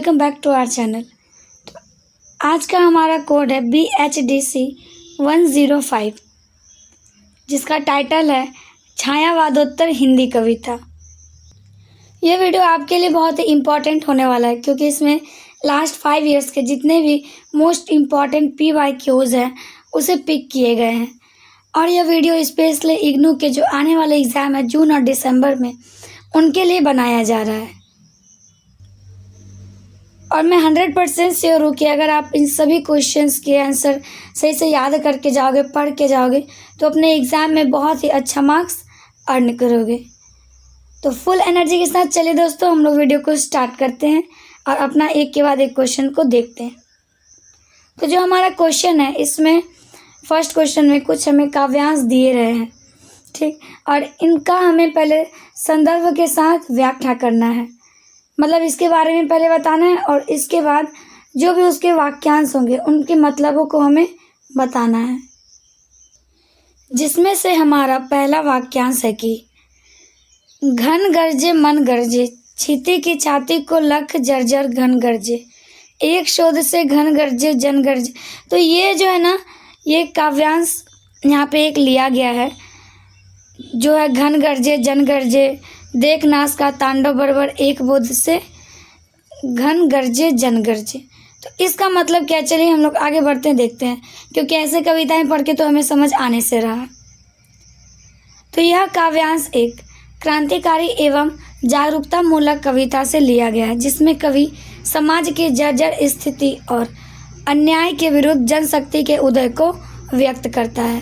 Welcome back to our channel. तो आज का हमारा कोड है BHDC 105, जिसका टाइटल है छायावादोत्तर हिंदी कविता। ये वीडियो आपके लिए बहुत ही इम्पॉर्टेंट होने वाला है, क्योंकि इसमें लास्ट 5 इयर्स के जितने भी मोस्ट इम्पॉर्टेंट PYQs हैं उसे पिक किए गए हैं। और यह वीडियो स्पेशली इग्नू के जो आने वाले एग्ज़ाम है जून और दिसंबर में, उनके लिए बनाया जा रहा है। और मैं 100% श्योर हूँ कि अगर आप इन सभी क्वेश्चंस के आंसर सही से याद करके जाओगे, पढ़ के जाओगे, तो अपने एग्ज़ाम में बहुत ही अच्छा मार्क्स अर्न करोगे। तो फुल एनर्जी के साथ चलिए दोस्तों, हम लोग वीडियो को स्टार्ट करते हैं और अपना एक के बाद एक क्वेश्चन को देखते हैं। तो जो हमारा क्वेश्चन है, इसमें फर्स्ट क्वेश्चन में कुछ हमें काव्यांश दिए रहे हैं, ठीक, और इनका हमें पहले संदर्भ के साथ व्याख्या करना है। मतलब इसके बारे में पहले बताना है और इसके बाद जो भी उसके वाक्यांश होंगे उनके मतलबों को हमें बताना है। जिसमें से हमारा पहला वाक्यांश है कि घन गरजे मन गरजे, छीती की छाती को लख जर्जर घन गरजे, एक शोध से घन गरजे जन गरजे। तो ये जो है ना, ये काव्यांश यहाँ पे एक लिया गया है, जो है घन गरजे जन गरजे, देख नास का तांडव बरबर, एक बोध से घन गरजे जन गरजे। तो इसका मतलब क्या, चलिए हम लोग आगे बढ़ते हैं, देखते हैं, क्योंकि ऐसे कविताएं पढ़ के तो हमें समझ आने से रहा। तो यह काव्यांश एक क्रांतिकारी एवं जागरूकता मूलक कविता से लिया गया है, जिसमें कवि समाज की जर्जर स्थिति और अन्याय के विरुद्ध जनशक्ति के उदय को व्यक्त करता है।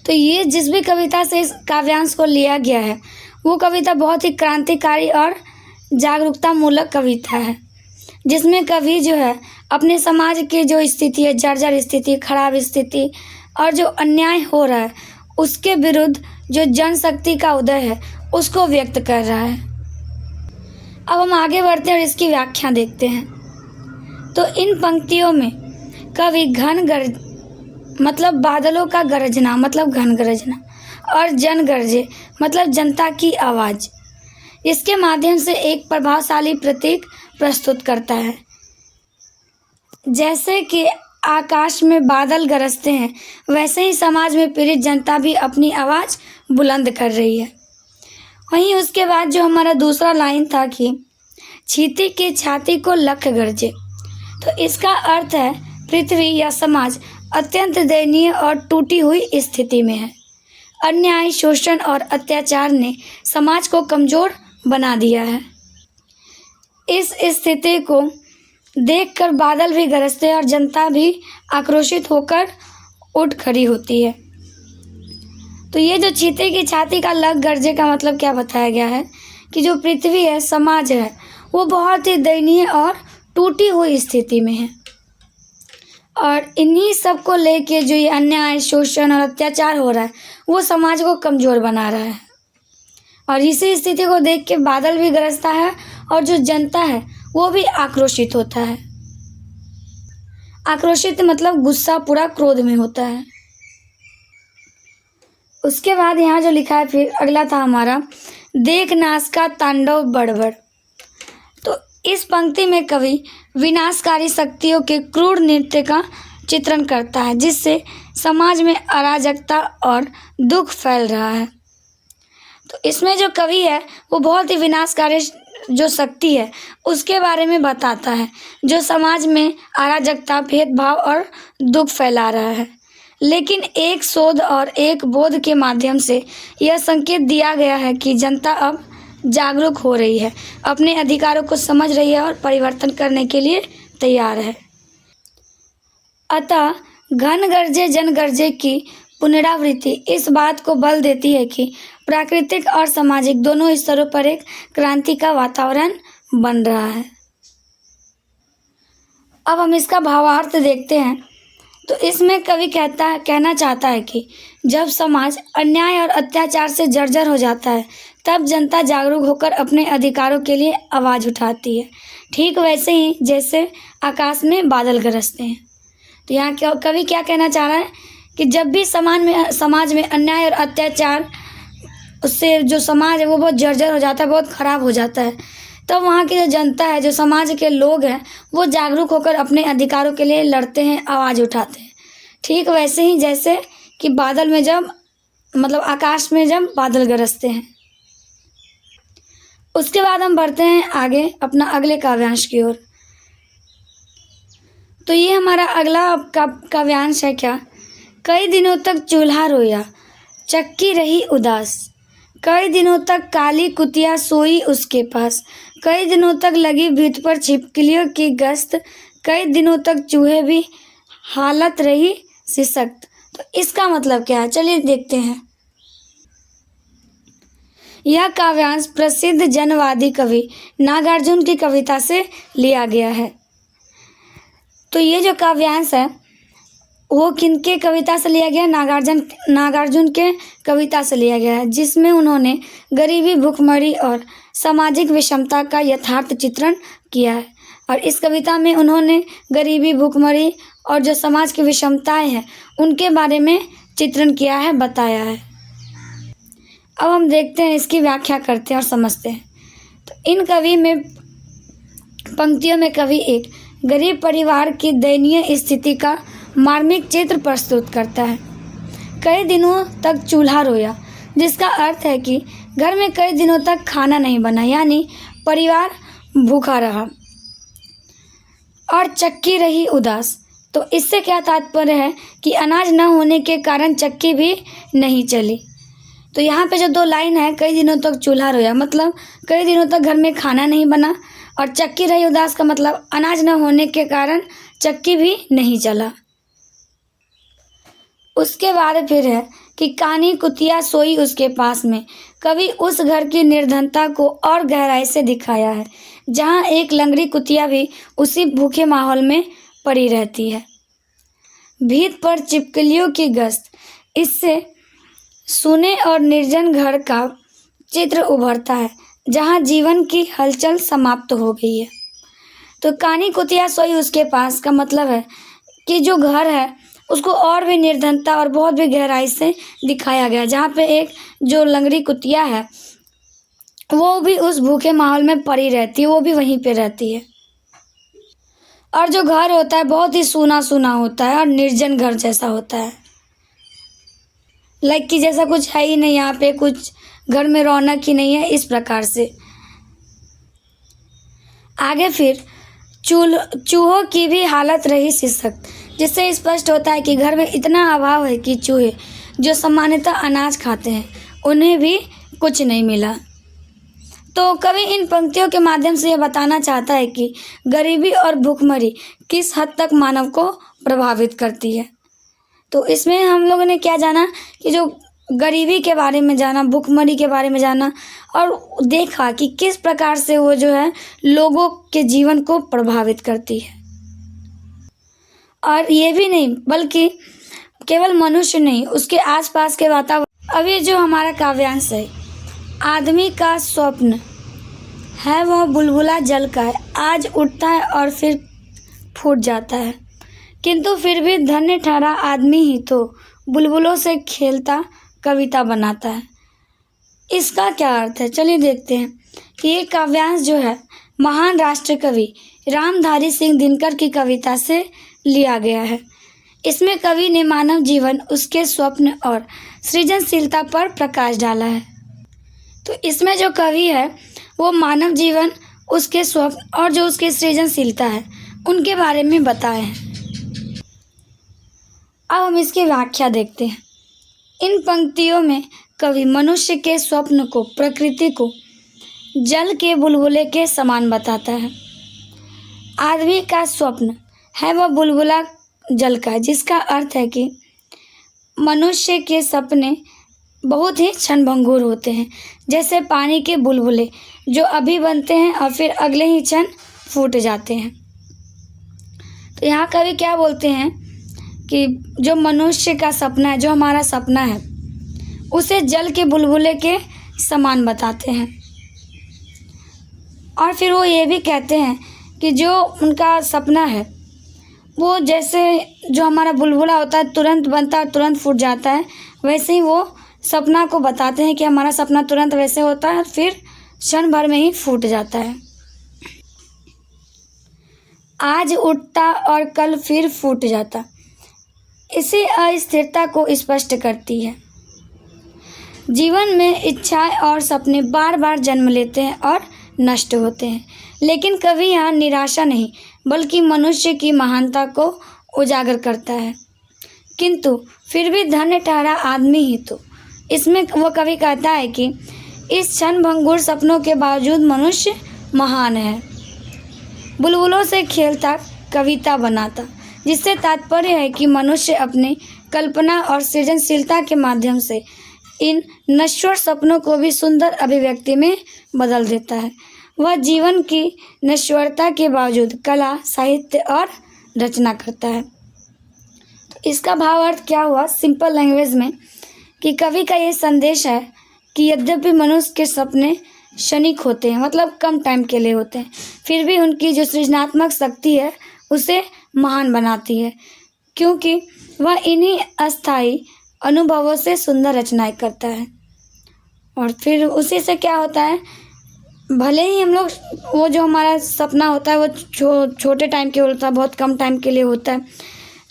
तो ये जिस भी कविता से इस काव्यांश को लिया गया है, वो कविता बहुत ही क्रांतिकारी और जागरूकता मूलक कविता है, जिसमें कवि जो है अपने समाज की जो स्थिति है, जर्जर स्थिति, खराब स्थिति और जो अन्याय हो रहा है, उसके विरुद्ध जो जनशक्ति का उदय है उसको व्यक्त कर रहा है। अब हम आगे बढ़ते हैं और इसकी व्याख्या देखते हैं। तो इन पंक्तियों में कवि घन गरज मतलब बादलों का गरजना, मतलब घन गरजना, और जन गरजे मतलब जनता की आवाज़, इसके माध्यम से एक प्रभावशाली प्रतीक प्रस्तुत करता है। जैसे कि आकाश में बादल गरजते हैं, वैसे ही समाज में पीड़ित जनता भी अपनी आवाज़ बुलंद कर रही है। वहीं उसके बाद जो हमारा दूसरा लाइन था कि छीती की छाती को लख गरजे, तो इसका अर्थ है पृथ्वी या समाज अत्यंत दयनीय और टूटी हुई स्थिति में है। अन्याय, शोषण और अत्याचार ने समाज को कमज़ोर बना दिया है। इस स्थिति को देखकर बादल भी गरजते हैं और जनता भी आक्रोशित होकर उठ खड़ी होती है। तो ये जो चीते की छाती का लग गरजे का मतलब क्या बताया गया है कि जो पृथ्वी है, समाज है, वो बहुत ही दयनीय और टूटी हुई स्थिति में है, और इन्हीं सब को लेके जो ये अन्याय, शोषण और अत्याचार हो रहा है, वो समाज को कमज़ोर बना रहा है। और इसी स्थिति को देख के बादल भी गरजता है और जो जनता है वो भी आक्रोशित होता है। आक्रोशित मतलब गुस्सा, पूरा क्रोध में होता है। उसके बाद यहाँ जो लिखा है, फिर अगला था हमारा देख नास का तांडव बड़बड़। तो इस पंक्ति में कवि विनाशकारी शक्तियों के क्रूर नृत्य का चित्रण करता है, जिससे समाज में अराजकता और दुख फैल रहा है। तो इसमें जो कवि है वो बहुत ही विनाशकारी जो शक्ति है उसके बारे में बताता है, जो समाज में अराजकता, भेदभाव और दुख फैला रहा है। लेकिन एक शोध और एक बोध के माध्यम से यह संकेत दिया गया है कि जनता अब जागरूक हो रही है, अपने अधिकारों को समझ रही है और परिवर्तन करने के लिए तैयार है। अतः घन गरजे जन गरजे की पुनरावृत्ति इस बात को बल देती है कि प्राकृतिक और सामाजिक दोनों स्तरों पर एक क्रांति का वातावरण बन रहा है। अब हम इसका भावार्थ देखते हैं। तो इसमें कवि कहना चाहता है कि जब समाज अन्याय और अत्याचार से जर्जर हो जाता है, तब जनता जागरूक होकर अपने अधिकारों के लिए आवाज़ उठाती है, ठीक वैसे ही जैसे आकाश में बादल गरजते हैं। तो यहाँ कवि क्या कहना चाह रहा है कि जब भी समाज में अन्याय और अत्याचार, उससे जो समाज है वो बहुत जर्जर हो जाता है, बहुत ख़राब हो जाता है, तब वहाँ की जो जनता है, जो समाज के लोग हैं, वो जागरूक होकर अपने अधिकारों के लिए लड़ते हैं, आवाज़ उठाते हैं। ठीक वैसे ही जैसे कि बादल में जब आकाश में जब बादल गरजते हैं। उसके बाद हम बढ़ते हैं आगे अपना अगले काव्यांश की ओर। तो ये हमारा अगला काव्यांश है क्या? कई दिनों तक चूल्हा रोया, चक्की रही उदास। कई दिनों तक काली कुतिया सोई उसके पास। कई दिनों तक लगी भीत पर छिपकलियों की गश्त। कई दिनों तक चूहे भी हालत रही सिसक्त। तो इसका मतलब क्या है, चलिए देखते हैं। यह काव्यांश प्रसिद्ध जनवादी कवि नागार्जुन की कविता से लिया गया है। तो ये जो काव्यांश है वो किनके कविता से लिया गया? नागार्जुन के कविता से लिया गया है, जिसमें उन्होंने गरीबी, भुखमरी और सामाजिक विषमता का यथार्थ चित्रण किया है। और इस कविता में उन्होंने गरीबी, भुखमरी और जो समाज की विषमताएं हैं उनके बारे में चित्रण किया है, बताया है। अब हम देखते हैं, इसकी व्याख्या करते हैं और समझते हैं। तो इन पंक्तियों में कवि एक गरीब परिवार की दयनीय स्थिति का मार्मिक चित्र प्रस्तुत करता है। कई दिनों तक चूल्हा रोया, जिसका अर्थ है कि घर में कई दिनों तक खाना नहीं बना, यानी परिवार भूखा रहा। और चक्की रही उदास, तो इससे क्या तात्पर्य है कि अनाज न होने के कारण चक्की भी नहीं चली। तो यहाँ पे जो दो लाइन है, कई दिनों तक चूल्हा रोया, मतलब कई दिनों तक घर में खाना नहीं बना, और चक्की रही उदास का मतलब अनाज न होने के कारण चक्की भी नहीं चला। उसके बाद फिर है कि कानी कुतिया सोई उसके पास में। कवि उस घर की निर्धनता को और गहराई से दिखाया है, जहाँ एक लंगड़ी कुतिया भी उसी भूखे माहौल में पड़ी रहती है। भीत पर छिपकलियों की गश्त, इससे सुने और निर्जन घर का चित्र उभरता है, जहाँ जीवन की हलचल समाप्त हो गई है। तो कानी कुतिया सोई उसके पास का मतलब है कि जो घर है उसको और भी निर्धनता और बहुत भी गहराई से दिखाया गया, जहाँ पे एक जो लंगड़ी कुतिया है वो भी उस भूखे माहौल में पड़ी रहती है, वो भी वहीं पे रहती है। और जो घर होता है बहुत ही सूना सूना होता है और निर्जन घर जैसा होता है, लाइक कि जैसा कुछ है ही नहीं, यहाँ पे कुछ घर में रौनक ही नहीं है, इस प्रकार से। आगे फिर चूहों की भी हालत रही सिसक, जिससे स्पष्ट होता है कि घर में इतना अभाव है कि चूहे जो सामान्यतः अनाज खाते हैं उन्हें भी कुछ नहीं मिला। तो कवि इन पंक्तियों के माध्यम से यह बताना चाहता है कि गरीबी और भूखमरी किस हद तक मानव को प्रभावित करती है। तो इसमें हम लोगों ने क्या जाना कि जो गरीबी के बारे में जाना, भूखमरी के बारे में जाना, और देखा कि किस प्रकार से वो जो है लोगों के जीवन को प्रभावित करती है। और ये भी नहीं बल्कि केवल मनुष्य नहीं, उसके आसपास के वातावरण। अब ये जो हमारा काव्यांश है, आदमी का स्वप्न है वह बुलबुला जल का है, आज उठता है और फिर फूट जाता है, किंतु फिर भी धन्य ठहरा आदमी ही तो बुलबुलों से खेलता कविता बनाता है। इसका क्या अर्थ है, चलिए देखते हैं कि ये काव्यांश जो है महान राष्ट्र कवि रामधारी सिंह दिनकर की कविता से लिया गया है। इसमें कवि ने मानव जीवन, उसके स्वप्न और सृजनशीलता पर प्रकाश डाला है। तो इसमें जो कवि है वो मानव जीवन, उसके स्वप्न और जो उसकी सृजनशीलता है उनके बारे में बताए हैं। अब हम इसकी व्याख्या देखते हैं। इन पंक्तियों में कवि मनुष्य के स्वप्न को, प्रकृति को जल के बुलबुले के समान बताता है। आदमी का स्वप्न है वह बुलबुला जल का है, जिसका अर्थ है कि मनुष्य के सपने बहुत ही क्षणभंगुर होते हैं, जैसे पानी के बुलबुले जो अभी बनते हैं और फिर अगले ही क्षण फूट जाते हैं। तो यहाँ कवि क्या बोलते हैं कि जो मनुष्य का सपना है, जो हमारा सपना है, उसे जल के बुलबुले के समान बताते हैं। और फिर वो ये भी कहते हैं कि जो उनका सपना है वो जैसे जो हमारा बुलबुला होता है तुरंत बनता है और तुरंत फूट जाता है, वैसे ही वो सपना को बताते हैं कि हमारा सपना तुरंत वैसे होता है और फिर क्षण भर में ही फूट जाता है। आज उठता और कल फिर फूट जाता। इसी अस्थिरता को स्पष्ट करती है। जीवन में इच्छाएं और सपने बार बार जन्म लेते हैं और नष्ट होते हैं, लेकिन कभी यहाँ निराशा नहीं बल्कि मनुष्य की महानता को उजागर करता है। किंतु फिर भी धन्य ठहरा आदमी ही तो। इसमें वो कवि कहता है कि इस क्षण भंगुर सपनों के बावजूद मनुष्य महान है। बुलबुलों से खेलता, कविता बनाता, जिससे तात्पर्य है कि मनुष्य अपनी कल्पना और सृजनशीलता के माध्यम से इन नश्वर सपनों को भी सुंदर अभिव्यक्ति में बदल देता है। वह जीवन की नश्वरता के बावजूद कला, साहित्य और रचना करता है। तो इसका भाव अर्थ क्या हुआ सिंपल लैंग्वेज में, कि कवि का ये संदेश है कि यद्यपि मनुष्य के सपने क्षणिक होते हैं, मतलब कम टाइम के लिए होते हैं, फिर भी उनकी जो सृजनात्मक शक्ति है उसे महान बनाती है, क्योंकि वह इन्हीं अस्थायी अनुभवों से सुंदर रचनाएं करता है। और फिर उसी से क्या होता है, भले ही हम लोग वो जो हमारा सपना होता है वो छोटे टाइम के होता है, बहुत कम टाइम के लिए होता है,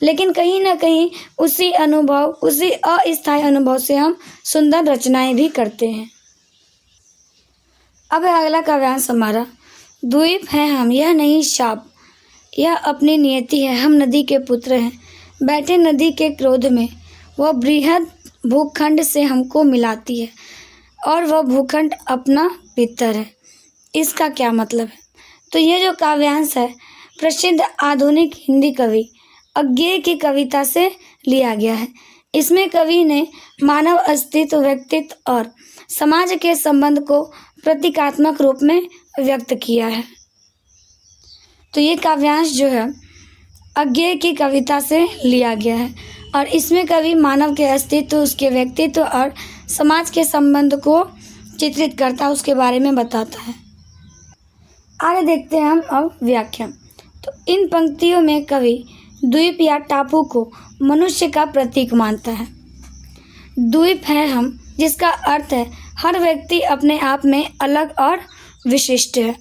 लेकिन कहीं ना कहीं उसी अस्थायी अनुभव से हम सुंदर रचनाएं भी करते हैं। अब अगला काव्यांश हमारा, द्वीप हैं हम, यह नहीं शाप, यह अपनी नियति है, हम नदी के पुत्र हैं, बैठे नदी के क्रोध में, वह बृहद भूखंड से हमको मिलाती है और वह भूखंड अपना पितर है। इसका क्या मतलब है? तो ये जो काव्यांश है प्रसिद्ध आधुनिक हिंदी कवि अज्ञेय की कविता से लिया गया है। इसमें कवि ने मानव अस्तित्व, व्यक्तित्व और समाज के संबंध को प्रतीकात्मक रूप में व्यक्त किया है। तो ये काव्यांश जो है अज्ञेय की कविता से लिया गया है और इसमें कवि मानव के अस्तित्व, उसके व्यक्तित्व और समाज के संबंध को चित्रित करता है, उसके बारे में बताता है। आगे देखते हैं हम अब व्याख्या। तो इन पंक्तियों में कवि द्वीप या टापू को मनुष्य का प्रतीक मानता है। द्वीप है हम, जिसका अर्थ है हर व्यक्ति अपने आप में अलग और विशिष्ट है।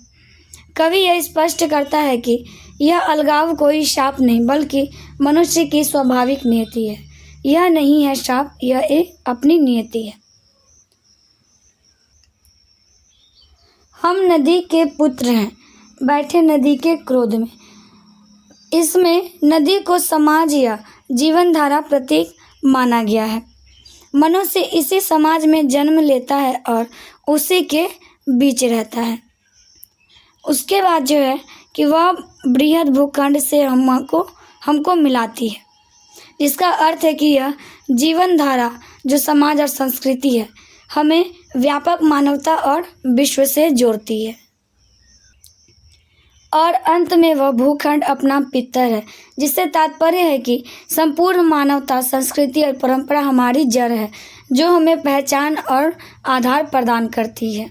कवि यह स्पष्ट करता है कि यह अलगाव कोई शाप नहीं बल्कि मनुष्य की स्वाभाविक नियति है। यह नहीं है शाप, यह एक अपनी नियति है। हम नदी के पुत्र हैं, बैठे नदी के क्रोध में। इसमें नदी को समाज या जीवन धारा प्रतीक माना गया है। मनुष्य इसी समाज में जन्म लेता है और उसी के बीच रहता है। उसके बाद जो है कि वह बृहद भूखंड से हमको मिलाती है, जिसका अर्थ है कि यह जीवन धारा जो समाज और संस्कृति है हमें व्यापक मानवता और विश्व से जोड़ती है। और अंत में वह भूखंड अपना पितर है, जिससे तात्पर्य है कि संपूर्ण मानवता, संस्कृति और परंपरा हमारी जड़ है जो हमें पहचान और आधार प्रदान करती है।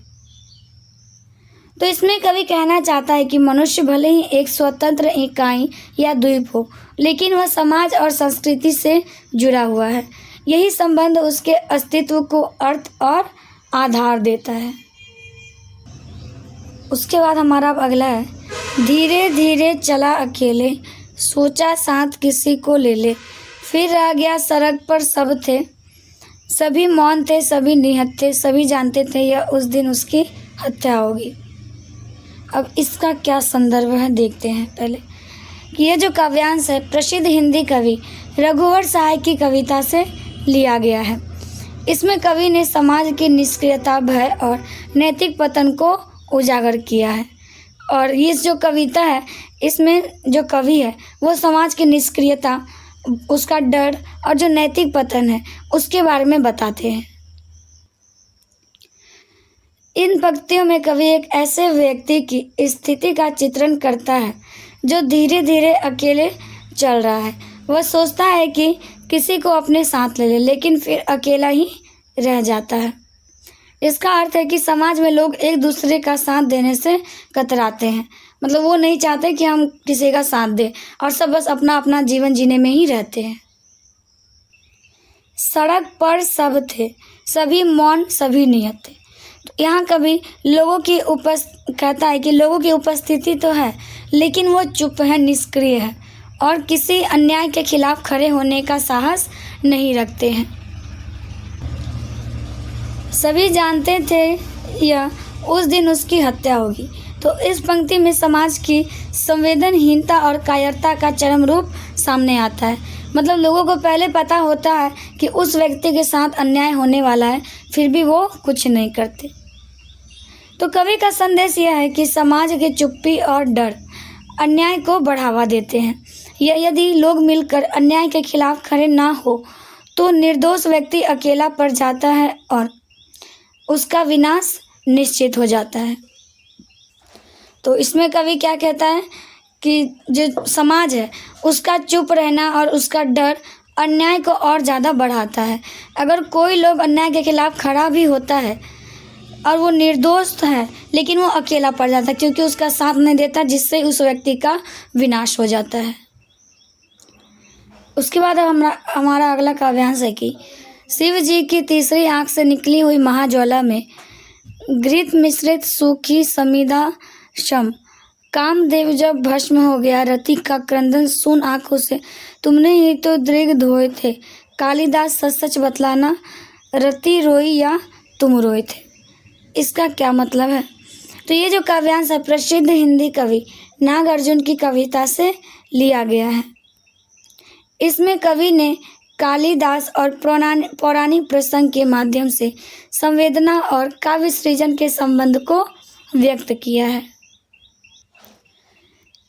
तो इसमें कवि कहना चाहता है कि मनुष्य भले ही एक स्वतंत्र इकाई या द्वीप हो, लेकिन वह समाज और संस्कृति से जुड़ा हुआ है। यही संबंध उसके अस्तित्व को अर्थ और आधार देता है। उसके बाद हमारा अगला है, धीरे धीरे चला अकेले, सोचा साथ किसी को ले ले, फिर आ गया सड़क पर सब थे, सभी मौन थे, सभी निहत्थे थे, सभी जानते थे यह उस दिन उसकी हत्या होगी। अब इसका क्या संदर्भ है देखते हैं पहले, कि यह जो काव्यांश है प्रसिद्ध हिंदी कवि रघुवर सहाय की कविता से लिया गया है। इसमें कवि ने समाज की निष्क्रियता, भय और नैतिक पतन को उजागर किया है। और ये जो कविता है इसमें जो कवि है वो समाज की निष्क्रियता, उसका डर और जो नैतिक पतन है उसके बारे में बताते हैं। इन पंक्तियों में कवि एक ऐसे व्यक्ति की स्थिति का चित्रण करता है जो धीरे धीरे अकेले चल रहा है। वह सोचता है कि किसी को अपने साथ ले ले, लेकिन फिर अकेला ही रह जाता है। इसका अर्थ है कि समाज में लोग एक दूसरे का साथ देने से कतराते हैं, मतलब वो नहीं चाहते कि हम किसी का साथ दें और सब बस अपना अपना जीवन जीने में ही रहते हैं। सड़क पर सब थे, सभी मौन, सभी निहत्थे थे। तो यहाँ कवि कहता है कि लोगों की उपस्थिति तो है, लेकिन वो चुप है, निष्क्रिय है और किसी अन्याय के खिलाफ खड़े होने का साहस नहीं रखते हैं। सभी जानते थे यह उस दिन उसकी हत्या होगी। तो इस पंक्ति में समाज की संवेदनहीनता और कायरता का चरम रूप सामने आता है। मतलब लोगों को पहले पता होता है कि उस व्यक्ति के साथ अन्याय होने वाला है, फिर भी वो कुछ नहीं करते। तो कवि का संदेश यह है कि समाज की चुप्पी और डर अन्याय को बढ़ावा देते हैं। यदि लोग मिलकर अन्याय के खिलाफ खड़े ना हो तो निर्दोष व्यक्ति अकेला पड़ जाता है और उसका विनाश निश्चित हो जाता है। तो इसमें कवि क्या कहता है कि जो समाज है उसका चुप रहना और उसका डर अन्याय को और ज़्यादा बढ़ाता है। अगर कोई लोग अन्याय के खिलाफ खड़ा भी होता है और वो निर्दोष है, लेकिन वो अकेला पड़ जाता है क्योंकि उसका साथ नहीं देता, जिससे उस व्यक्ति का विनाश हो जाता है। उसके बाद अब हमारा अगला काव्यांश है कि शिव जी की तीसरी आंख से निकली हुई महाज्वाला में घृत मिश्रित सूखी समिधा शम, कामदेव जब भस्म हो गया रति का क्रंदन सुन आंखों से, तुमने ही तो दृग धोए थे, कालिदास सच सच बतलाना, रति रोई या तुम रोए थे। इसका क्या मतलब है? तो ये जो काव्यांश है प्रसिद्ध हिंदी कवि नागार्जुन की कविता से लिया गया है। इसमें कवि ने कालिदास और पौराणिक प्रसंग के माध्यम से संवेदना और काव्य सृजन के संबंध को व्यक्त किया है।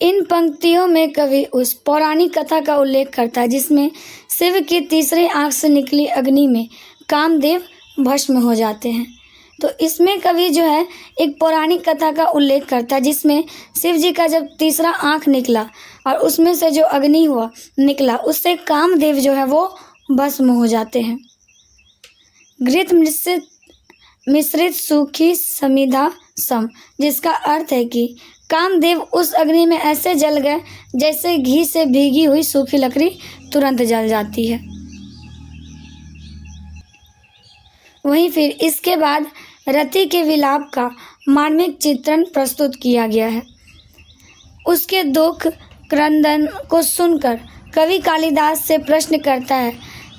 इन पंक्तियों में कवि उस पौराणिक कथा का उल्लेख करता है जिसमें शिव की तीसरी आंख से निकली अग्नि में कामदेव भस्म हो जाते हैं। तो इसमें कवि जो है एक पौराणिक कथा का उल्लेख करता है जिसमें शिव जी का जब तीसरा आंख निकला और उसमें से जो अग्नि निकला उससे कामदेव जो है वो भस्म हो जाते हैं। घृत मिश्रित सूखी समिधा सम, जिसका अर्थ है कि कामदेव उस अग्नि में ऐसे जल गए जैसे घी से भीगी हुई सूखी लकड़ी तुरंत जल जाती है। वहीं फिर इसके बाद रति के विलाप का मार्मिक चित्रण प्रस्तुत किया गया है। उसके दुख क्रंदन को सुनकर कवि कालिदास से प्रश्न करता है,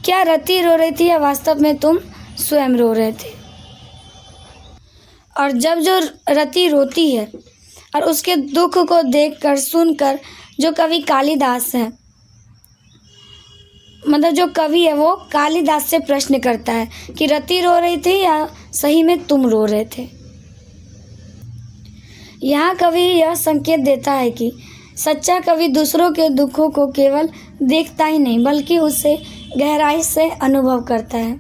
क्या रति रो रही थी या वास्तव में तुम स्वयं रो रहे थे? और जब जो रति रोती है और उसके दुख को देखकर सुनकर जो कवि कालिदास है, मतलब जो कवि है वो कालिदास से प्रश्न करता है कि रति रो रही थी या सही में तुम रो रहे थे। यहाँ कवि यह संकेत देता है कि सच्चा कवि दूसरों के दुखों को केवल देखता ही नहीं बल्कि उसे गहराई से अनुभव करता है।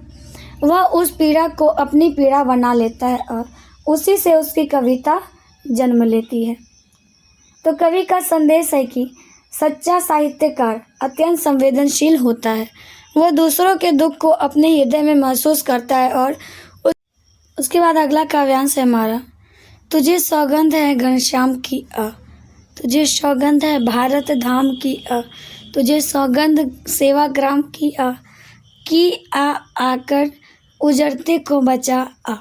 वह उस पीड़ा को अपनी पीड़ा बना लेता है और उसी से उसकी कविता जन्म लेती है। तो कवि का संदेश है कि सच्चा साहित्यकार अत्यंत संवेदनशील होता है। वह दूसरों के दुख को अपने हृदय में महसूस करता है। और उसके बाद अगला काव्यांश है हमारा, तुझे सौगंध है घनश्याम की आ, तुझे सौगंध है भारत धाम की आ, तुझे सौगंध सेवाग्राम की आ आकर उजड़ते को बचा आ।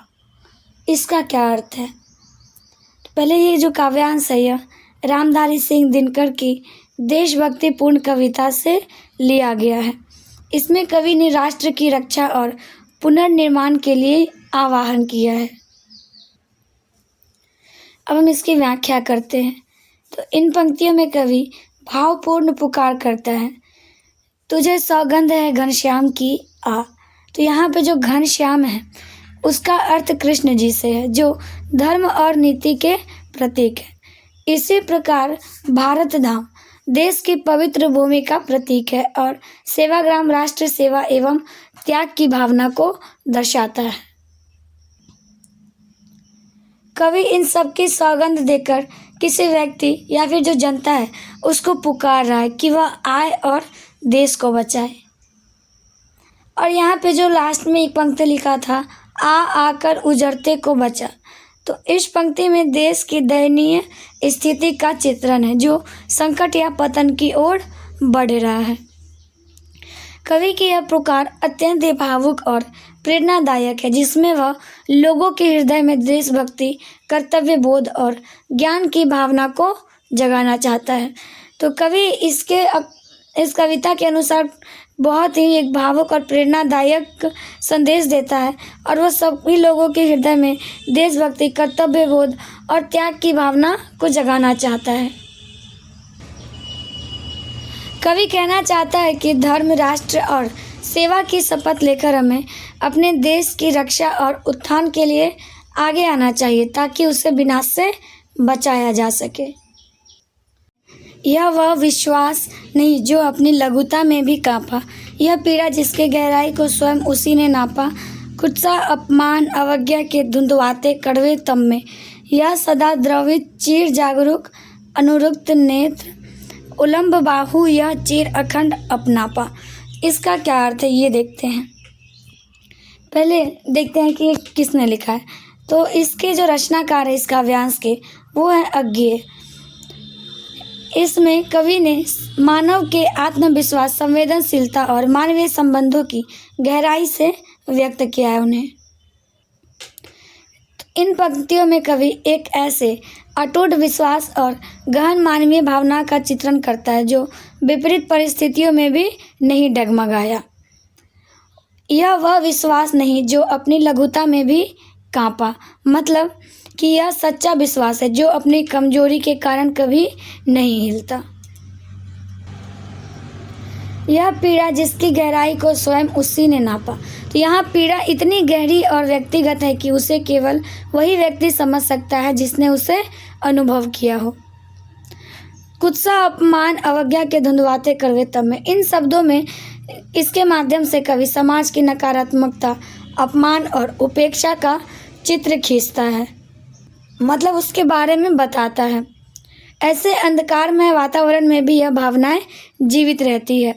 इसका क्या अर्थ है? तो पहले ये जो काव्यांश है यह रामधारी सिंह दिनकर की देशभक्तिपूर्ण कविता से लिया गया है। इसमें कवि ने राष्ट्र की रक्षा और पुनर्निर्माण के लिए आह्वान किया है। अब हम इसकी व्याख्या करते हैं। तो इन पंक्तियों में कवि भावपूर्ण पुकार करता है, तुझे सौगंध है घनश्याम की आ। तो यहाँ पे जो घनश्याम है उसका अर्थ कृष्ण जी से है जो धर्म और नीति के प्रतीक है। इसी प्रकार भारत धाम देश की पवित्र भूमि का प्रतीक है और सेवाग्राम राष्ट्र सेवा एवं त्याग की भावना को दर्शाता है। कवि इन सब की सौगंध देकर किसी व्यक्ति या फिर जो जनता है उसको पुकार रहा है कि वह आए और देश को बचाए। और यहाँ पे जो लास्ट में एक पंक्ति लिखा था, आकर उजड़ते को बचा, तो इस पंक्ति में देश की दयनीय स्थिति का चित्रण है जो संकट या पतन की ओर बढ़ रहा है। कवि की यह पुकार अत्यंत भावुक और प्रेरणादायक है, जिसमें वह लोगों के हृदय में देशभक्ति, कर्तव्य बोध और ज्ञान की भावना को जगाना चाहता है। तो कवि इस कविता के अनुसार बहुत ही एक भावुक और प्रेरणादायक संदेश देता है और वह सभी लोगों के हृदय में देशभक्ति, कर्तव्य बोध और त्याग की भावना को जगाना चाहता है। कवि कहना चाहता है कि धर्म, राष्ट्र और सेवा की शपथ लेकर हमें अपने देश की रक्षा और उत्थान के लिए आगे आना चाहिए, ताकि उसे विनाश से बचाया जा सके। यह वह विश्वास नहीं जो अपनी लघुता में भी कांपा, यह पीड़ा जिसके गहराई को स्वयं उसी ने नापा। कुत्सा, अपमान, अवज्ञा के धुंधवाते कड़वे तम में, यह सदा द्रवित चीर जागरूक अनुरुक्त नेत्र उलंब बाहु, यह चीर अखंड अपनापा। इसका क्या अर्थ है ये देखते हैं। पहले देखते हैं कि ये किसने लिखा है। तो इसके जो रचनाकार है इस काव्यांश के, वो है अज्ञेय। इसमें कवि ने मानव के आत्मविश्वास, संवेदनशीलता और मानवीय संबंधों की गहराई से व्यक्त किया है उन्हें। इन पंक्तियों में कवि एक ऐसे अटूट विश्वास और गहन मानवीय भावना का चित्रण करता है जो विपरीत परिस्थितियों में भी नहीं डगमगाया। यह वह विश्वास नहीं जो अपनी लघुता में भी कांपा, मतलब कि यह सच्चा विश्वास है जो अपनी कमजोरी के कारण कभी नहीं हिलता। यह पीड़ा जिसकी गहराई को स्वयं उसी ने नापा। तो यहाँ पीड़ा इतनी गहरी और व्यक्तिगत है कि उसे केवल वही व्यक्ति समझ सकता है जिसने उसे अनुभव किया हो। कुत्सा, अपमान, अवज्ञा के धुंधवाते कड़वे तम में, इन शब्दों में इसके माध्यम से कवि समाज की नकारात्मकता, अपमान और उपेक्षा का चित्र खींचता है, मतलब उसके बारे में बताता है। ऐसे अंधकारमय वातावरण में भी यह भावनाएं जीवित रहती है।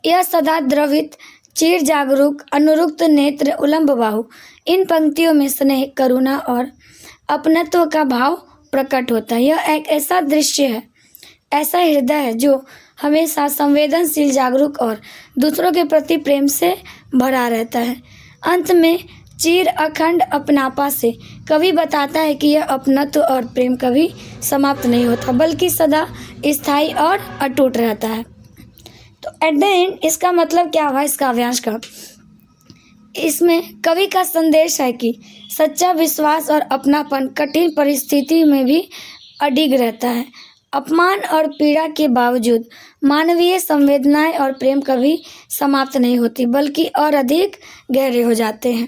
यह सदा द्रवित चीर जागरूक अनुरुक्त नेत्र उलंब बाहु, इन पंक्तियों में स्नेह, करुणा और अपनत्व का भाव प्रकट होता है। यह एक ऐसा दृश्य है, ऐसा हृदय है जो हमेशा संवेदनशील, जागरूक और दूसरों के प्रति प्रेम से भरा रहता है। अंत में चीर अखंड अपनापा से कवि बताता है कि यह अपनत्व और प्रेम कभी समाप्त नहीं होता, बल्कि सदा स्थायी और अटूट रहता है। तो एट द एंड इसका मतलब क्या हुआ इस काव्यांश का? इसमें कवि का संदेश है कि सच्चा विश्वास और अपनापन कठिन परिस्थिति में भी अडिग रहता है। अपमान और पीड़ा के बावजूद मानवीय संवेदनाएं और प्रेम कभी समाप्त नहीं होती, बल्कि और अधिक गहरे हो जाते हैं।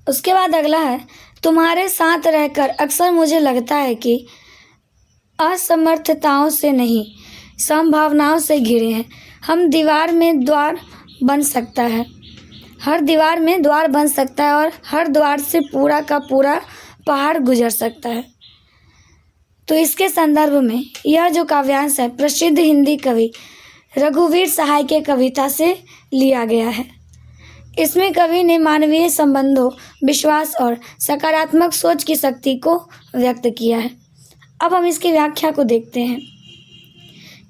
उसके बाद अगला है, तुम्हारे साथ रहकर अक्सर मुझे लगता है कि असमर्थताओं से नहीं, संभावनाओं से घिरे हैं। हम दीवार में द्वार बन सकता है, हर दीवार में द्वार बन सकता है और हर द्वार से पूरा का पूरा पहाड़ गुजर सकता है। तो इसके संदर्भ में यह जो काव्यांश है प्रसिद्ध हिंदी कवि रघुवीर सहाय के कविता से लिया गया है। इसमें कवि ने मानवीय संबंधों, विश्वास और सकारात्मक सोच की शक्ति को व्यक्त किया है। अब हम इसकी व्याख्या को देखते हैं।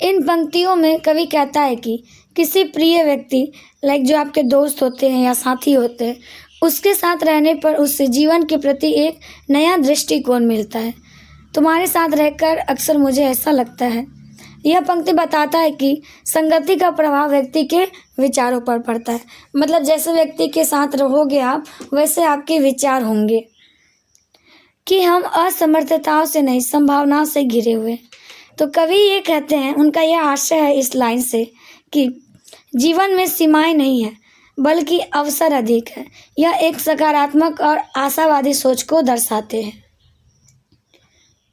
इन पंक्तियों में कवि कहता है कि किसी प्रिय व्यक्ति, लाइक जो आपके दोस्त होते हैं या साथी होते हैं, उसके साथ रहने पर उससे जीवन के प्रति एक नया दृष्टिकोण मिलता है। तुम्हारे साथ रहकर अक्सर मुझे ऐसा लगता है। यह पंक्ति बताता है कि संगति का प्रभाव व्यक्ति के विचारों पर पड़ता है, मतलब जैसे व्यक्ति के साथ रहोगे आप, वैसे आपके विचार होंगे। कि हम असमर्थताओं से नहीं, संभावनाओं से घिरे हुए। तो कवि ये कहते हैं, उनका यह आशय है इस लाइन से कि जीवन में सीमाएं नहीं है, बल्कि अवसर अधिक है। यह एक सकारात्मक और आशावादी सोच को दर्शाते हैं।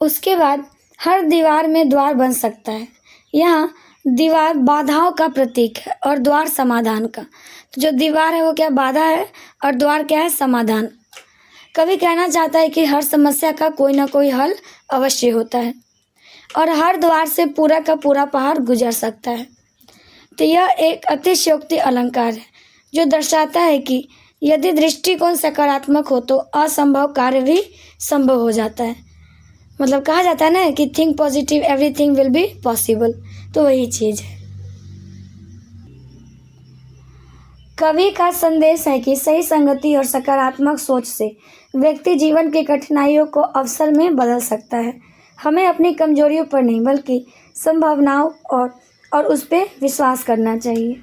उसके बाद हर दीवार में द्वार बन सकता है। यहाँ दीवार बाधाओं का प्रतीक है और द्वार समाधान का। तो जो दीवार है वो क्या, बाधा है, और द्वार क्या है, समाधान। कवि कहना चाहता है कि हर समस्या का कोई ना कोई हल अवश्य होता है और हर द्वार से पूरा का पूरा पहाड़ गुजर सकता है। तो यह एक अतिशयोक्ति अलंकार है जो दर्शाता है कि यदि दृष्टिकोण सकारात्मक हो तो असंभव कार्य भी संभव हो जाता है। मतलब कहा जाता है ना कि think positive, everything will be possible. तो वही चीज़ है। कवि का संदेश है कि सही संगति और सकारात्मक सोच से व्यक्ति जीवन की कठिनाइयों को अवसर में बदल सकता है। हमें अपनी कमजोरियों पर नहीं बल्कि संभावनाओं और उस पर विश्वास करना चाहिए।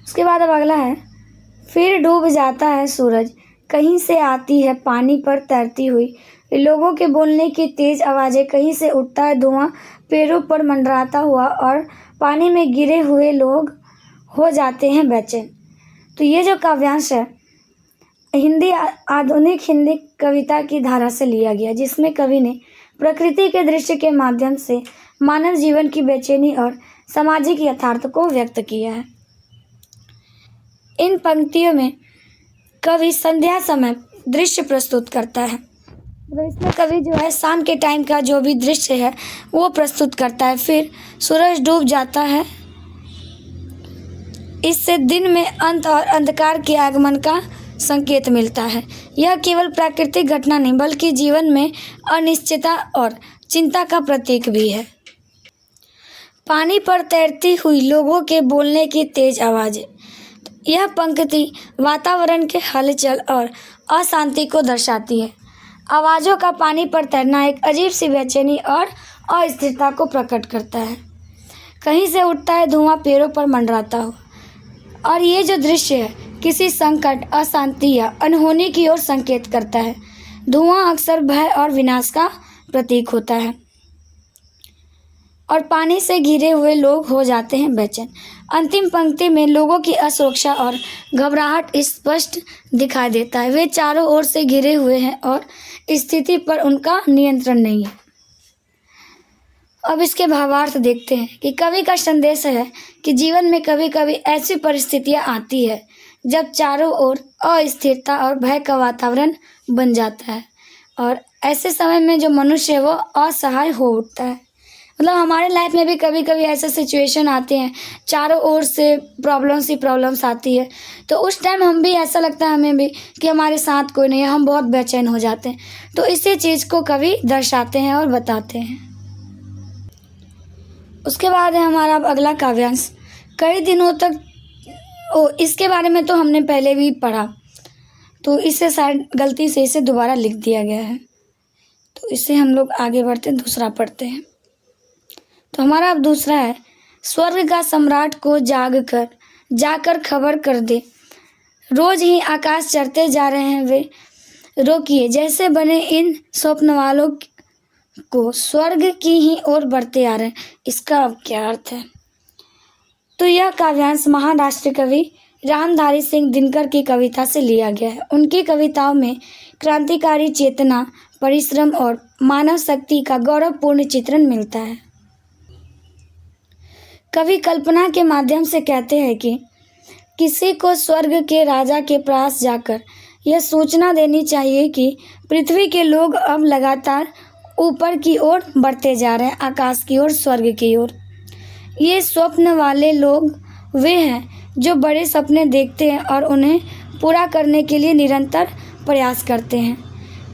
उसके बाद अब अगला है, फिर डूब जाता है सूरज, कहीं से आती है पानी पर तैरती हुई, लोगों के बोलने की तेज आवाज़ें, कहीं से उठता है धुआं पेड़ों पर मंडराता हुआ और पानी में गिरे हुए लोग हो जाते हैं बेचैन। तो ये जो काव्यांश है आधुनिक हिंदी कविता की धारा से लिया गया, जिसमें कवि ने प्रकृति के दृश्य के माध्यम से मानव जीवन की बेचैनी और सामाजिक यथार्थ को व्यक्त किया है। इन पंक्तियों में कवि संध्या समय दृश्य प्रस्तुत करता है। तो इसमें कवि जो है शाम के टाइम का जो भी दृश्य है वो प्रस्तुत करता है। फिर सूरज डूब जाता है, इससे दिन में अंत और अंधकार के आगमन का संकेत मिलता है। यह केवल प्राकृतिक घटना नहीं बल्कि जीवन में अनिश्चितता और चिंता का प्रतीक भी है। पानी पर तैरती हुई लोगों के बोलने की तेज आवाज़ें, यह पंक्ति वातावरण के हलचल और अशांति को दर्शाती है। आवाज़ों का पानी पर तैरना एक अजीब सी बेचैनी और अस्थिरता को प्रकट करता है। कहीं से उठता है धुआं पेड़ों पर मंडराता हो, और ये जो दृश्य है किसी संकट, अशांति या अनहोनी की ओर संकेत करता है। धुआं अक्सर भय और विनाश का प्रतीक होता है और पानी से घिरे हुए लोग हो जाते हैं बेचैन। अंतिम पंक्ति में लोगों की असुरक्षा और घबराहट स्पष्ट दिखाई देता है। वे चारों ओर से घिरे हुए हैं और स्थिति पर उनका नियंत्रण नहीं है। अब इसके भावार्थ देखते हैं कि कवि का संदेश है कि जीवन में कभी कभी ऐसी परिस्थितियां आती है जब चारों ओर अस्थिरता और भय का वातावरण बन जाता है, और ऐसे समय में जो मनुष्य है वो असहाय हो उठता है। मतलब हमारे लाइफ में भी कभी कभी ऐसे सिचुएशन आते हैं, चारों ओर से प्रॉब्लम्स आती है, तो उस टाइम हम भी ऐसा लगता है हमें भी कि हमारे साथ कोई नहीं है, हम बहुत बेचैन हो जाते हैं। तो इसी चीज़ को कवि दर्शाते हैं और बताते हैं। उसके बाद है हमारा अब अगला काव्यांश। कई दिनों तक इसके बारे में तो हमने पहले भी पढ़ा, तो इससे शायद गलती से इसे दोबारा लिख दिया गया है, तो इससे हम लोग आगे बढ़ते हैं, दूसरा पढ़ते हैं। तो हमारा अब दूसरा है, स्वर्ग का सम्राट को जाकर खबर कर दे, रोज ही आकाश चढ़ते जा रहे हैं वे, रोकिए जैसे बने इन स्वप्न वालों को, स्वर्ग की ही ओर बढ़ते आ रहे हैं। इसका अब क्या अर्थ है? तो यह काव्यांश महाराष्ट्र कवि रामधारी सिंह दिनकर की कविता से लिया गया है। उनकी कविताओं में क्रांतिकारी चेतना, परिश्रम और मानव शक्ति का गौरवपूर्ण चित्रण मिलता है। कवि कल्पना के माध्यम से कहते हैं कि किसी को स्वर्ग के राजा के पास जाकर यह सूचना देनी चाहिए कि पृथ्वी के लोग अब लगातार ऊपर की ओर बढ़ते जा रहे हैं, आकाश की ओर, स्वर्ग की ओर। ये स्वप्न वाले लोग वे हैं जो बड़े सपने देखते हैं और उन्हें पूरा करने के लिए निरंतर प्रयास करते हैं।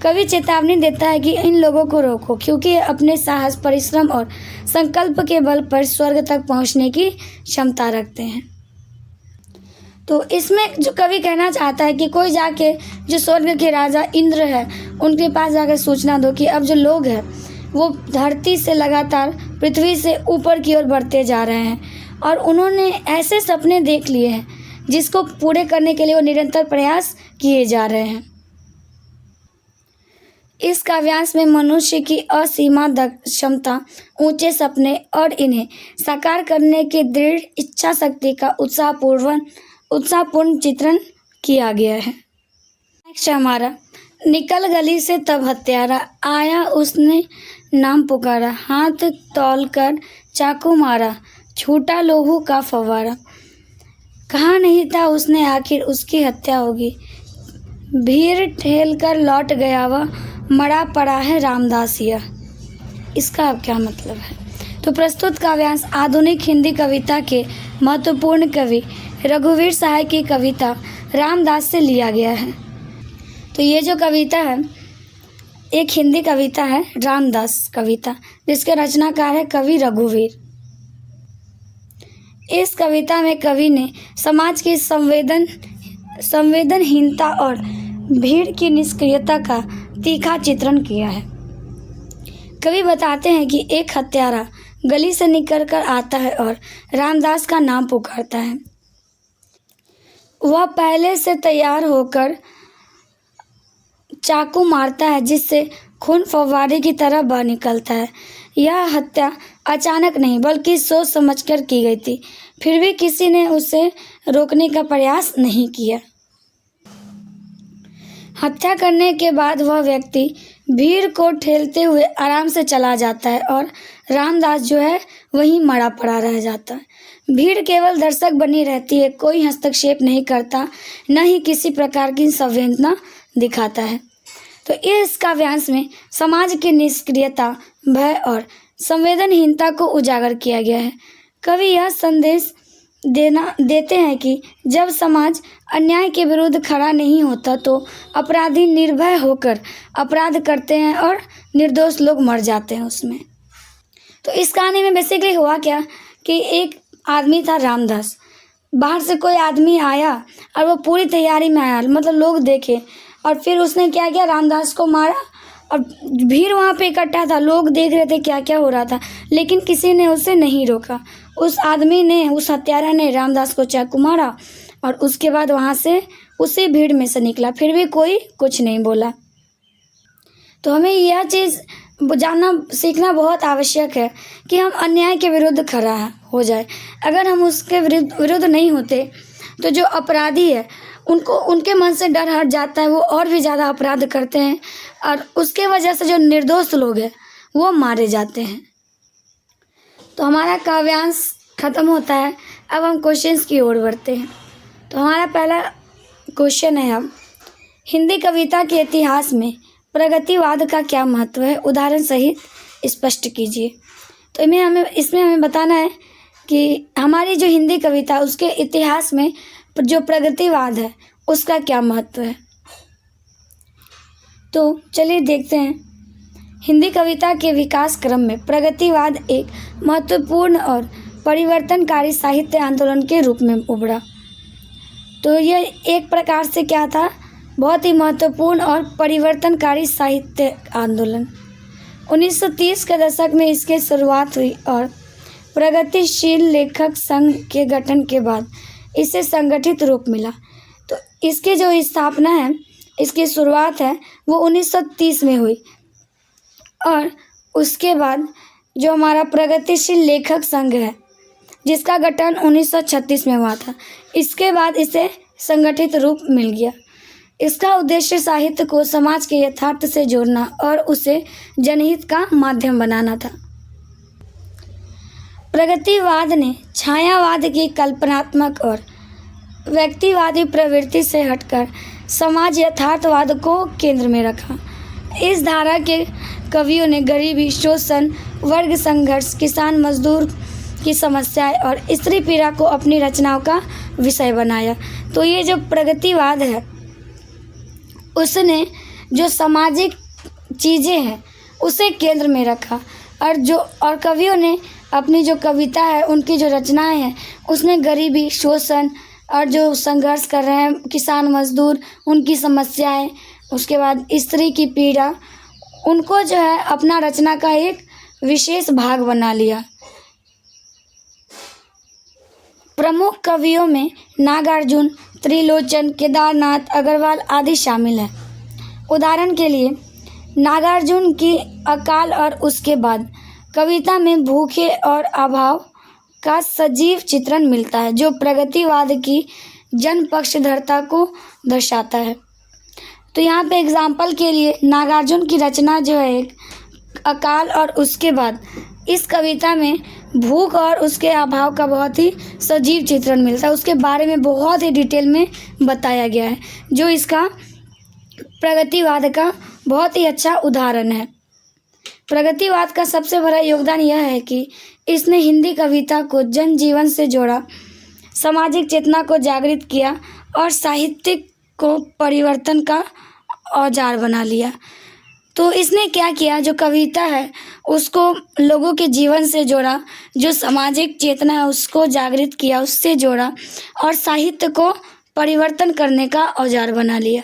कवि चेतावनी देता है कि इन लोगों को रोको, क्योंकि अपने साहस, परिश्रम और संकल्प के बल पर स्वर्ग तक पहुंचने की क्षमता रखते हैं। तो इसमें जो कवि कहना चाहता है कि कोई जाके जो स्वर्ग के राजा इंद्र है उनके पास जाकर सूचना दो कि अब जो लोग हैं वो धरती से लगातार पृथ्वी से ऊपर की ओर बढ़ते जा रहे हैं और उन्होंने ऐसे सपने देख लिए हैं जिसको पूरे करने के लिए वो निरंतर प्रयास किए जा रहे हैं। इस काव्यांश में मनुष्य की असीमित क्षमता, ऊंचे सपने और इन्हें साकार करने की दृढ़ इच्छा शक्ति का उत्साहपूर्ण चित्रण किया गया है। नेक्स्ट हमारा, निकल गली से तब हत्यारा आया, उसने नाम पुकारा, हाथ तौल कर चाकू मारा, छूटा लोहू का फव्वारा। कहा नहीं था उसने आखिर उसकी हत्या होगी, भीड़ ठेल कर लौट गया वह, मरा पड़ा है रामदासिया। इसका अब क्या मतलब है? तो प्रस्तुत काव्यांश आधुनिक हिंदी कविता के महत्वपूर्ण कवि रघुवीर सहाय की कविता रामदास से लिया गया है। तो ये जो कविता है एक हिंदी कविता है, रामदास कविता, जिसके रचनाकार है कवि रघुवीर। इस कविता में कवि ने समाज की संवेदनहीनता और भीड़ की निष्क्रियता का तीखा चित्रण किया है। कवि बताते हैं कि एक हत्यारा गली से निकल कर आता है और रामदास का नाम पुकारता है। वह पहले से तैयार होकर चाकू मारता है, जिससे खून फव्वारे की तरह बह निकलता है। यह हत्या अचानक नहीं बल्कि सोच समझकर की गई थी। फिर भी किसी ने उसे रोकने का प्रयास नहीं किया। हत्या करने के बाद वह व्यक्ति भीड़ को ठेलते हुए आराम से चला जाता है और रामदास जो है वहीं मरा पड़ा रह जाता है। भीड़ केवल दर्शक बनी रहती है, कोई हस्तक्षेप नहीं करता, न ही किसी प्रकार की संवेदना दिखाता है। तो इस काव्यांश में समाज की निष्क्रियता, भय और संवेदनहीनता को उजागर किया गया है। कवि यह संदेश देते हैं कि जब समाज अन्याय के विरुद्ध खड़ा नहीं होता तो अपराधी निर्भय होकर अपराध करते हैं और निर्दोष लोग मर जाते हैं उसमें। तो इस कहानी में बेसिकली हुआ क्या कि एक आदमी था रामदास, बाहर से कोई आदमी आया और वो पूरी तैयारी में आया, मतलब लोग देखे, और फिर उसने क्या किया, रामदास को मारा। और भीड़ वहाँ पे इकट्ठा था, लोग देख रहे थे क्या क्या हो रहा था, लेकिन किसी ने उसे नहीं रोका। उस आदमी ने, उस हत्यारा ने रामदास को चाकू मारा और उसके बाद वहाँ से उसी भीड़ में से निकला, फिर भी कोई कुछ नहीं बोला। तो हमें यह चीज़ जानना सीखना बहुत आवश्यक है कि हम अन्याय के विरुद्ध खड़ा हो जाए। अगर हम उसके विरुद्ध नहीं होते तो जो अपराधी है उनके मन से डर हट जाता है, वो और भी ज़्यादा अपराध करते हैं और उसके वजह से जो निर्दोष लोग हैं वो मारे जाते हैं। तो हमारा काव्यांश ख़त्म होता है। अब हम क्वेश्चंस की ओर बढ़ते हैं। तो हमारा पहला क्वेश्चन है, अब हिंदी कविता के इतिहास में प्रगतिवाद का क्या महत्व है, उदाहरण सहित स्पष्ट कीजिए। तो इसमें हमें बताना है कि हमारी जो हिंदी कविता उसके इतिहास में जो प्रगतिवाद है उसका क्या महत्व है। तो चलिए देखते हैं। हिंदी कविता के विकास क्रम में प्रगतिवाद एक महत्वपूर्ण और परिवर्तनकारी साहित्य आंदोलन के रूप में उभरा। तो यह एक प्रकार से क्या था, बहुत ही महत्वपूर्ण और परिवर्तनकारी साहित्य आंदोलन। 1930 के दशक में इसकी शुरुआत हुई और प्रगतिशील लेखक संघ के गठन के बाद इसे संगठित रूप मिला। तो इसकी जो स्थापना है, इसकी शुरुआत है वो 1930 में हुई और उसके बाद जो हमारा प्रगतिशील लेखक संघ है जिसका गठन 1936 में हुआ था, इसके बाद इसे संगठित रूप मिल गया। इसका उद्देश्य साहित्य को समाज के यथार्थ से जोड़ना और उसे जनहित का माध्यम बनाना था। प्रगतिवाद ने छायावाद की कल्पनात्मक और व्यक्तिवादी प्रवृत्ति से हटकर समाज यथार्थवाद को केंद्र में रखा। इस धारा के कवियों ने गरीबी, शोषण, वर्ग संघर्ष, किसान मजदूर की समस्याएं और स्त्री पीड़ा को अपनी रचनाओं का विषय बनाया। तो ये जो प्रगतिवाद है उसने जो सामाजिक चीज़ें हैं उसे केंद्र में रखा और कवियों ने अपनी जो कविता है, उनकी जो रचनाएं हैं, उसमें गरीबी, शोषण और जो संघर्ष कर रहे हैं किसान मजदूर, उनकी समस्याएं, उसके बाद स्त्री की पीड़ा, उनको जो है अपना रचना का एक विशेष भाग बना लिया। प्रमुख कवियों में नागार्जुन, त्रिलोचन, केदारनाथ, अग्रवाल आदि शामिल हैं। उदाहरण के लिए नागार्जुन की अकाल और उसके बाद कविता में भूखे और अभाव का सजीव चित्रण मिलता है, जो प्रगतिवाद की जनपक्षधरता को दर्शाता है। तो यहाँ पे एग्जाम्पल के लिए नागार्जुन की रचना जो है एक अकाल और उसके बाद, इस कविता में भूख और उसके अभाव का बहुत ही सजीव चित्रण मिलता है, उसके बारे में बहुत ही डिटेल में बताया गया है, जो इसका प्रगतिवाद का बहुत ही अच्छा उदाहरण है। प्रगतिवाद का सबसे बड़ा योगदान यह है कि इसने हिंदी कविता को जनजीवन से जोड़ा, सामाजिक चेतना को जागृत किया और साहित्यिक को परिवर्तन का औजार बना लिया। तो इसने क्या किया, जो कविता है उसको लोगों के जीवन से जोड़ा, जो सामाजिक चेतना है उसको जागृत किया, उससे जोड़ा और साहित्य को परिवर्तन करने का औजार बना लिया।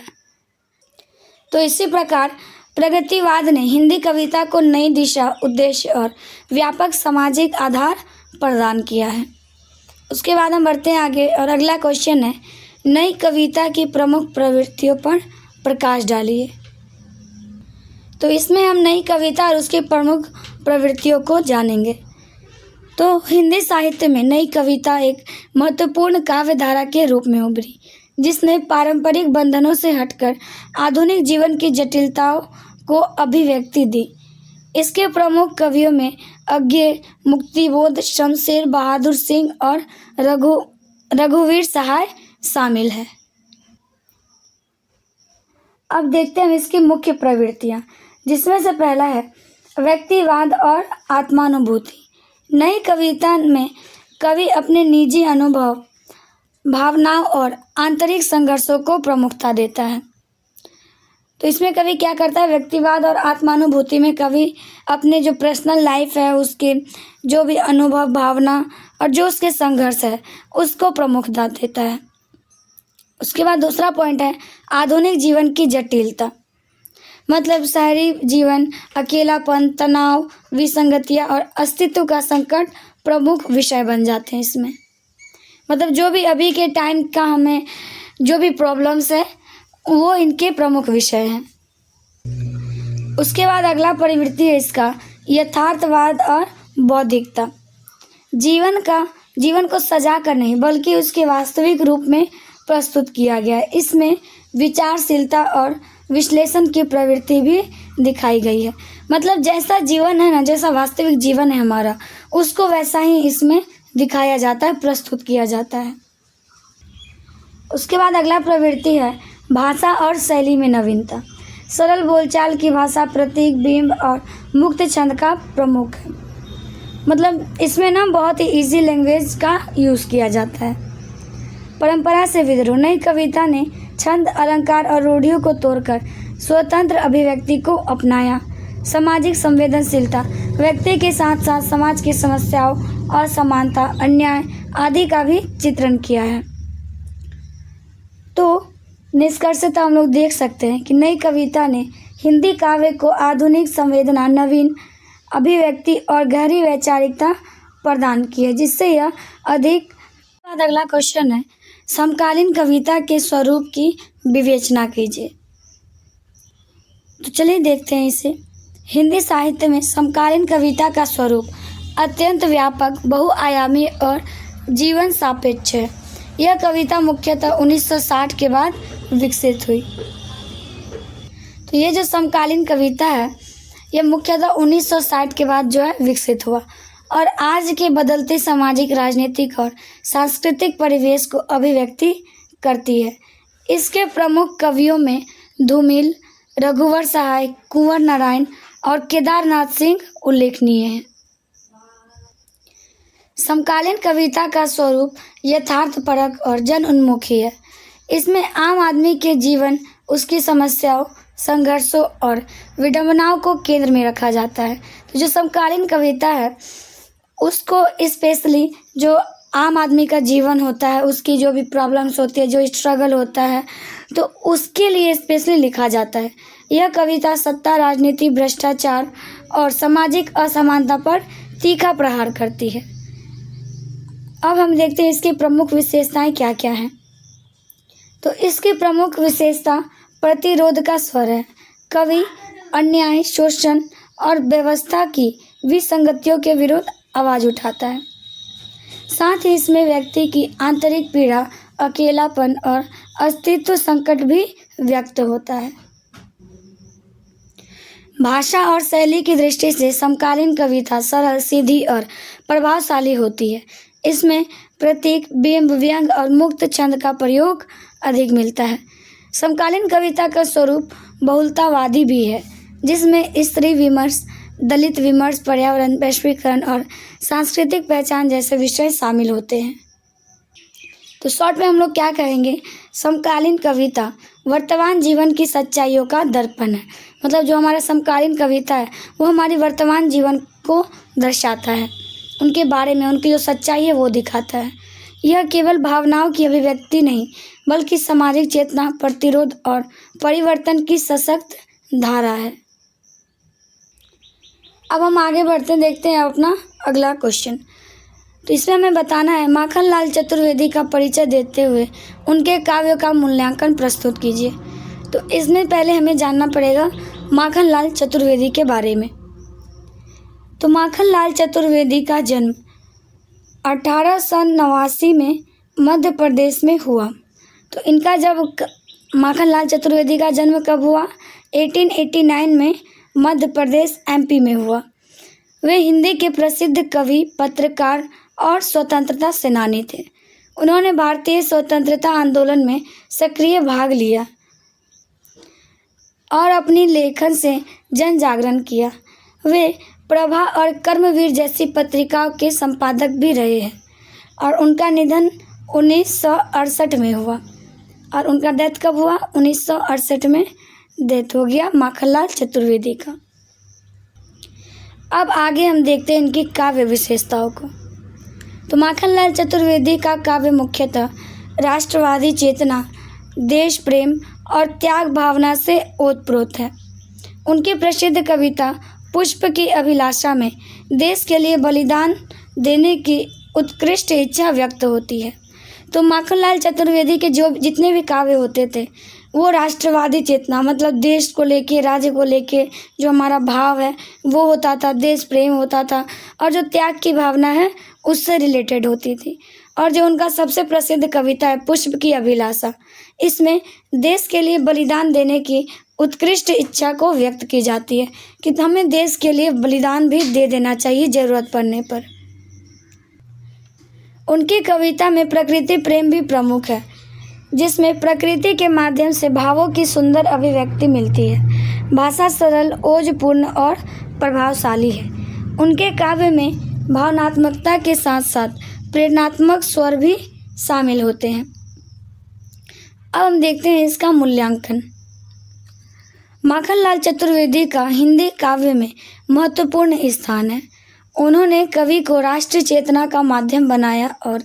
तो इसी प्रकार प्रगतिवाद ने हिंदी कविता को नई दिशा, उद्देश्य और व्यापक सामाजिक आधार प्रदान किया है। उसके बाद हम बढ़ते हैं आगे और अगला क्वेश्चन है, नई कविता की प्रमुख प्रवृत्तियों पर प्रकाश डालिए। तो इसमें हम नई कविता और उसकी प्रमुख प्रवृत्तियों को जानेंगे। तो हिंदी साहित्य में नई कविता एक महत्वपूर्ण काव्य धारा के रूप में उभरी, जिसने पारंपरिक बंधनों से हटकर आधुनिक जीवन की जटिलताओं को अभिव्यक्ति दी। इसके प्रमुख कवियों में अज्ञेय, मुक्तिबोध, शमशेर बहादुर सिंह और रघुवीर सहाय शामिल है। अब देखते हैं इसकी मुख्य प्रवृत्तियाँ, जिसमें से पहला है व्यक्तिवाद और आत्मानुभूति। नई कविता में कवि अपने निजी अनुभव, भावनाओं और आंतरिक संघर्षों को प्रमुखता देता है। तो इसमें कवि क्या करता है, व्यक्तिवाद और आत्मानुभूति में कवि अपने जो पर्सनल लाइफ है उसके जो भी अनुभव, भावना और जो उसके संघर्ष है उसको प्रमुखता देता है। उसके बाद दूसरा पॉइंट है आधुनिक जीवन की जटिलता। मतलब शहरी जीवन, अकेलापन, तनाव, विसंगतियाँ और अस्तित्व का संकट प्रमुख विषय बन जाते हैं इसमें। मतलब जो भी अभी के टाइम का हमें जो भी प्रॉब्लम्स है वो इनके प्रमुख विषय हैं। उसके बाद अगला प्रवृत्ति है इसका यथार्थवाद और बौद्धिकता। जीवन को सजा कर नहीं बल्कि उसके वास्तविक रूप में प्रस्तुत किया गया है। इसमें विचारशीलता और विश्लेषण की प्रवृत्ति भी दिखाई गई है। मतलब जैसा जीवन है ना, जैसा वास्तविक जीवन है हमारा, उसको वैसा ही इसमें दिखाया जाता है, प्रस्तुत किया जाता है। उसके बाद अगला प्रवृत्ति है भाषा और शैली में नवीनता। सरल बोलचाल की भाषा, प्रतीक, बिंब और मुक्त छंद का प्रमुख है। मतलब इसमें ना बहुत ही इजी लैंग्वेज का यूज़ किया जाता है। परंपरा से विद्रोह। नई कविता ने छंद, अलंकार और रूढ़ियों को तोड़कर स्वतंत्र अभिव्यक्ति को अपनाया। सामाजिक संवेदनशीलता। व्यक्ति के साथ साथ समाज की समस्याओं, असमानता, अन्याय आदि का भी चित्रण किया है। तो निष्कर्षतः हम लोग देख सकते हैं कि नई कविता ने हिंदी काव्य को आधुनिक संवेदना, नवीन अभिव्यक्ति और गहरी वैचारिकता प्रदान की है, जिससे यह अधिक। अगला क्वेश्चन है समकालीन कविता के स्वरूप की विवेचना कीजिए। तो चलिए देखते हैं इसे। हिंदी साहित्य में समकालीन कविता का स्वरूप अत्यंत व्यापक, बहुआयामी और जीवन सापेक्ष है। यह कविता मुख्यतः 1960 के बाद विकसित हुई। तो ये जो समकालीन कविता है यह मुख्यतः 1960 के बाद जो है विकसित हुआ और आज के बदलते सामाजिक, राजनीतिक और सांस्कृतिक परिवेश को अभिव्यक्ति करती है। इसके प्रमुख कवियों में धूमिल, रघुवर सहाय, कुंवर नारायण और केदारनाथ सिंह उल्लेखनीय हैं। समकालीन कविता का स्वरूप यथार्थपरक और जन उन्मुखी है। इसमें आम आदमी के जीवन, उसकी समस्याओं, संघर्षों और विडंबनाओं को केंद्र में रखा जाता है। तो जो समकालीन कविता है उसको स्पेशली जो आम आदमी का जीवन होता है, उसकी जो भी प्रॉब्लम्स होती है, जो स्ट्रगल होता है, तो उसके लिए स्पेशली लिखा जाता है। यह कविता सत्ता, राजनीति, भ्रष्टाचार और सामाजिक असमानता पर तीखा प्रहार करती है। अब हम देखते हैं इसकी प्रमुख विशेषताएं क्या क्या हैं। तो इसकी प्रमुख विशेषता प्रतिरोध का स्वर है। कवि अन्याय, शोषण और व्यवस्था की विसंगतियों के विरुद्ध आवाज़ उठाता है। साथ ही इसमें व्यक्ति की आंतरिक पीड़ा, अकेलापन और अस्तित्व संकट भी व्यक्त होता है। भाषा और शैली की दृष्टि से समकालीन कविता सरल, सीधी और प्रभावशाली होती है। इसमें प्रतीक, बिंब, व्यंग और मुक्त छंद का प्रयोग अधिक मिलता है। समकालीन कविता का स्वरूप बहुलतावादी भी है, जिसमें स्त्री विमर्श, दलित विमर्श, पर्यावरण, वैश्वीकरण और सांस्कृतिक पहचान जैसे विषय शामिल होते हैं। तो शॉर्ट में हम लोग क्या कहेंगे, समकालीन कविता वर्तमान जीवन की सच्चाइयों का दर्पण है। मतलब जो हमारा समकालीन कविता है वो हमारी वर्तमान जीवन को दर्शाता है, उनके बारे में उनकी जो सच्चाई है वो दिखाता है। यह केवल भावनाओं की अभिव्यक्ति नहीं बल्कि सामाजिक चेतना, प्रतिरोध और परिवर्तन की सशक्त धारा है। अब हम आगे बढ़ते हैं, देखते हैं अपना अगला क्वेश्चन। तो इसमें हमें बताना है, माखनलाल चतुर्वेदी का परिचय देते हुए उनके काव्यों का मूल्यांकन प्रस्तुत कीजिए। तो इसमें पहले हमें जानना पड़ेगा माखनलाल चतुर्वेदी के बारे में। तो माखनलाल चतुर्वेदी का जन्म 1889 में मध्य प्रदेश में हुआ। तो इनका माखनलाल चतुर्वेदी का जन्म कब हुआ, 1889 में मध्य प्रदेश एमपी में हुआ। वे हिंदी के प्रसिद्ध कवि, पत्रकार और स्वतंत्रता सेनानी थे। उन्होंने भारतीय स्वतंत्रता आंदोलन में सक्रिय भाग लिया और अपनी लेखन से जन जागरण किया। वे प्रभा और कर्मवीर जैसी पत्रिकाओं के संपादक भी रहे हैं और उनका निधन 1968 में हुआ। और उनका डेथ कब हुआ, 1968 में डेथ हो गया माखनलाल चतुर्वेदी का। अब आगे हम देखते हैं इनकी काव्य विशेषताओं को। तो माखनलाल चतुर्वेदी का काव्य मुख्यतः राष्ट्रवादी चेतना, देश प्रेम और त्याग भावना से ओतप्रोत है। उनकी प्रसिद्ध कविता पुष्प की अभिलाषा में देश के लिए बलिदान देने की उत्कृष्ट इच्छा व्यक्त होती है। तो माखनलाल चतुर्वेदी के जो जितने भी काव्य होते थे वो राष्ट्रवादी चेतना, मतलब देश को लेके, राज्य को लेके जो हमारा भाव है वो होता था, देश प्रेम होता था, और जो त्याग की भावना है उससे रिलेटेड होती थी। और जो उनका सबसे प्रसिद्ध कविता है पुष्प की अभिलाषा, इसमें देश के लिए बलिदान देने की उत्कृष्ट इच्छा को व्यक्त की जाती है कि हमें देश के लिए बलिदान भी दे देना चाहिए ज़रूरत पड़ने पर। उनकी कविता में प्रकृति प्रेम भी प्रमुख है, जिसमें प्रकृति के माध्यम से भावों की सुंदर अभिव्यक्ति मिलती है। भाषा सरल, ओजपूर्ण और प्रभावशाली है। उनके काव्य में भावनात्मकता के साथ साथ प्रेरणात्मक स्वर भी शामिल होते हैं। अब हम देखते हैं इसका मूल्यांकन। माखनलाल चतुर्वेदी का हिंदी काव्य में महत्वपूर्ण स्थान है। उन्होंने कवि को राष्ट्रीय चेतना का माध्यम बनाया और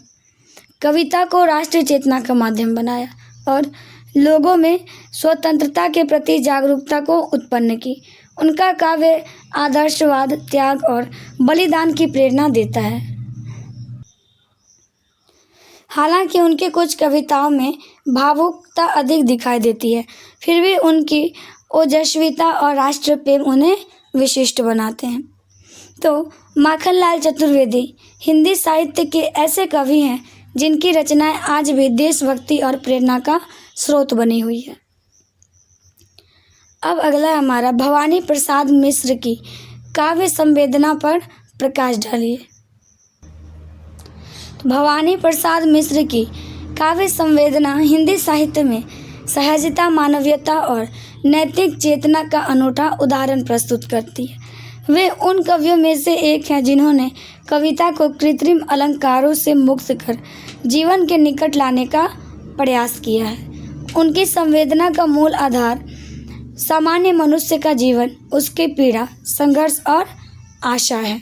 कविता को राष्ट्रीय चेतना का माध्यम बनाया और लोगों में स्वतंत्रता के प्रति जागरूकता को उत्पन्न की। उनका काव्य आदर्शवाद, त्याग और बलिदान की प्रेरणा देता है। हालांकि उनकी कुछ कविताओं में भावुकता अधिक दिखाई देती है, फिर भी उनकी ओजस्विता और राष्ट्र प्रेम उन्हें विशिष्ट बनाते हैं। तो माखनलाल चतुर्वेदी हिंदी साहित्य के ऐसे कवि हैं जिनकी रचनाएं आज भी देशभक्ति और प्रेरणा का स्रोत बनी हुई है। अब अगला हमारा भवानी प्रसाद मिश्र की काव्य संवेदना पर प्रकाश डालिए। भवानी प्रसाद मिश्र की काव्य संवेदना हिंदी साहित्य में सहजता, मानवीयता और नैतिक चेतना का अनूठा उदाहरण प्रस्तुत करती है। वे उन कवियों में से एक हैं जिन्होंने कविता को कृत्रिम अलंकारों से मुक्त कर जीवन के निकट लाने का प्रयास किया है। उनकी संवेदना का मूल आधार सामान्य मनुष्य का जीवन, उसकी पीड़ा, संघर्ष और आशा है।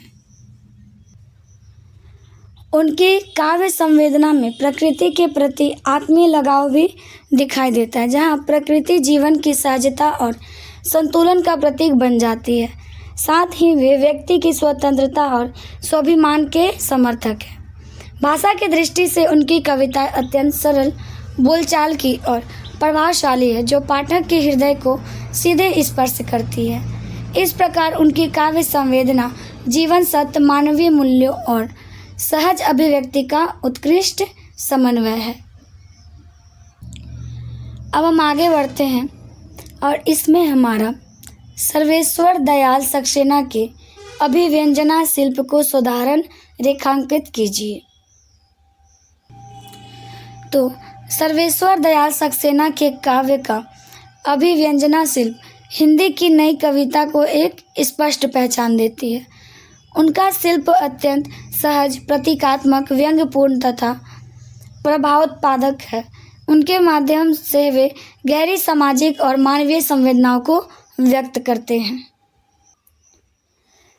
उनकी काव्य संवेदना में प्रकृति के प्रति आत्मीय लगाव भी दिखाई देता है, जहाँ प्रकृति जीवन की सहजता और संतुलन का प्रतीक बन जाती है। साथ ही वे व्यक्ति की स्वतंत्रता और स्वाभिमान के समर्थक हैं। भाषा की दृष्टि से उनकी कविताएं अत्यंत सरल, बोलचाल की और प्रभावशाली है, जो पाठक के हृदय को सीधे स्पर्श करती है। इस प्रकार उनकी काव्य संवेदना जीवन सत्य, मानवीय मूल्यों और सहज अभिव्यक्ति का उत्कृष्ट समन्वय है। अब हम आगे बढ़ते हैं और इसमें हमारा सर्वेश्वर दयाल सक्सेना के अभिव्यंजना शिल्प को साधारण रेखांकित कीजिए। तो सर्वेश्वर दयाल सक्सेना के काव्य का अभिव्यंजना शिल्प हिंदी की नई कविता को एक स्पष्ट पहचान देती है। उनका शिल्प अत्यंत सहज, प्रतीकात्मक, व्यंग्यपूर्ण तथा प्रभावोत्पादक है। उनके माध्यम से वे गहरी सामाजिक और मानवीय संवेदनाओं को व्यक्त करते हैं।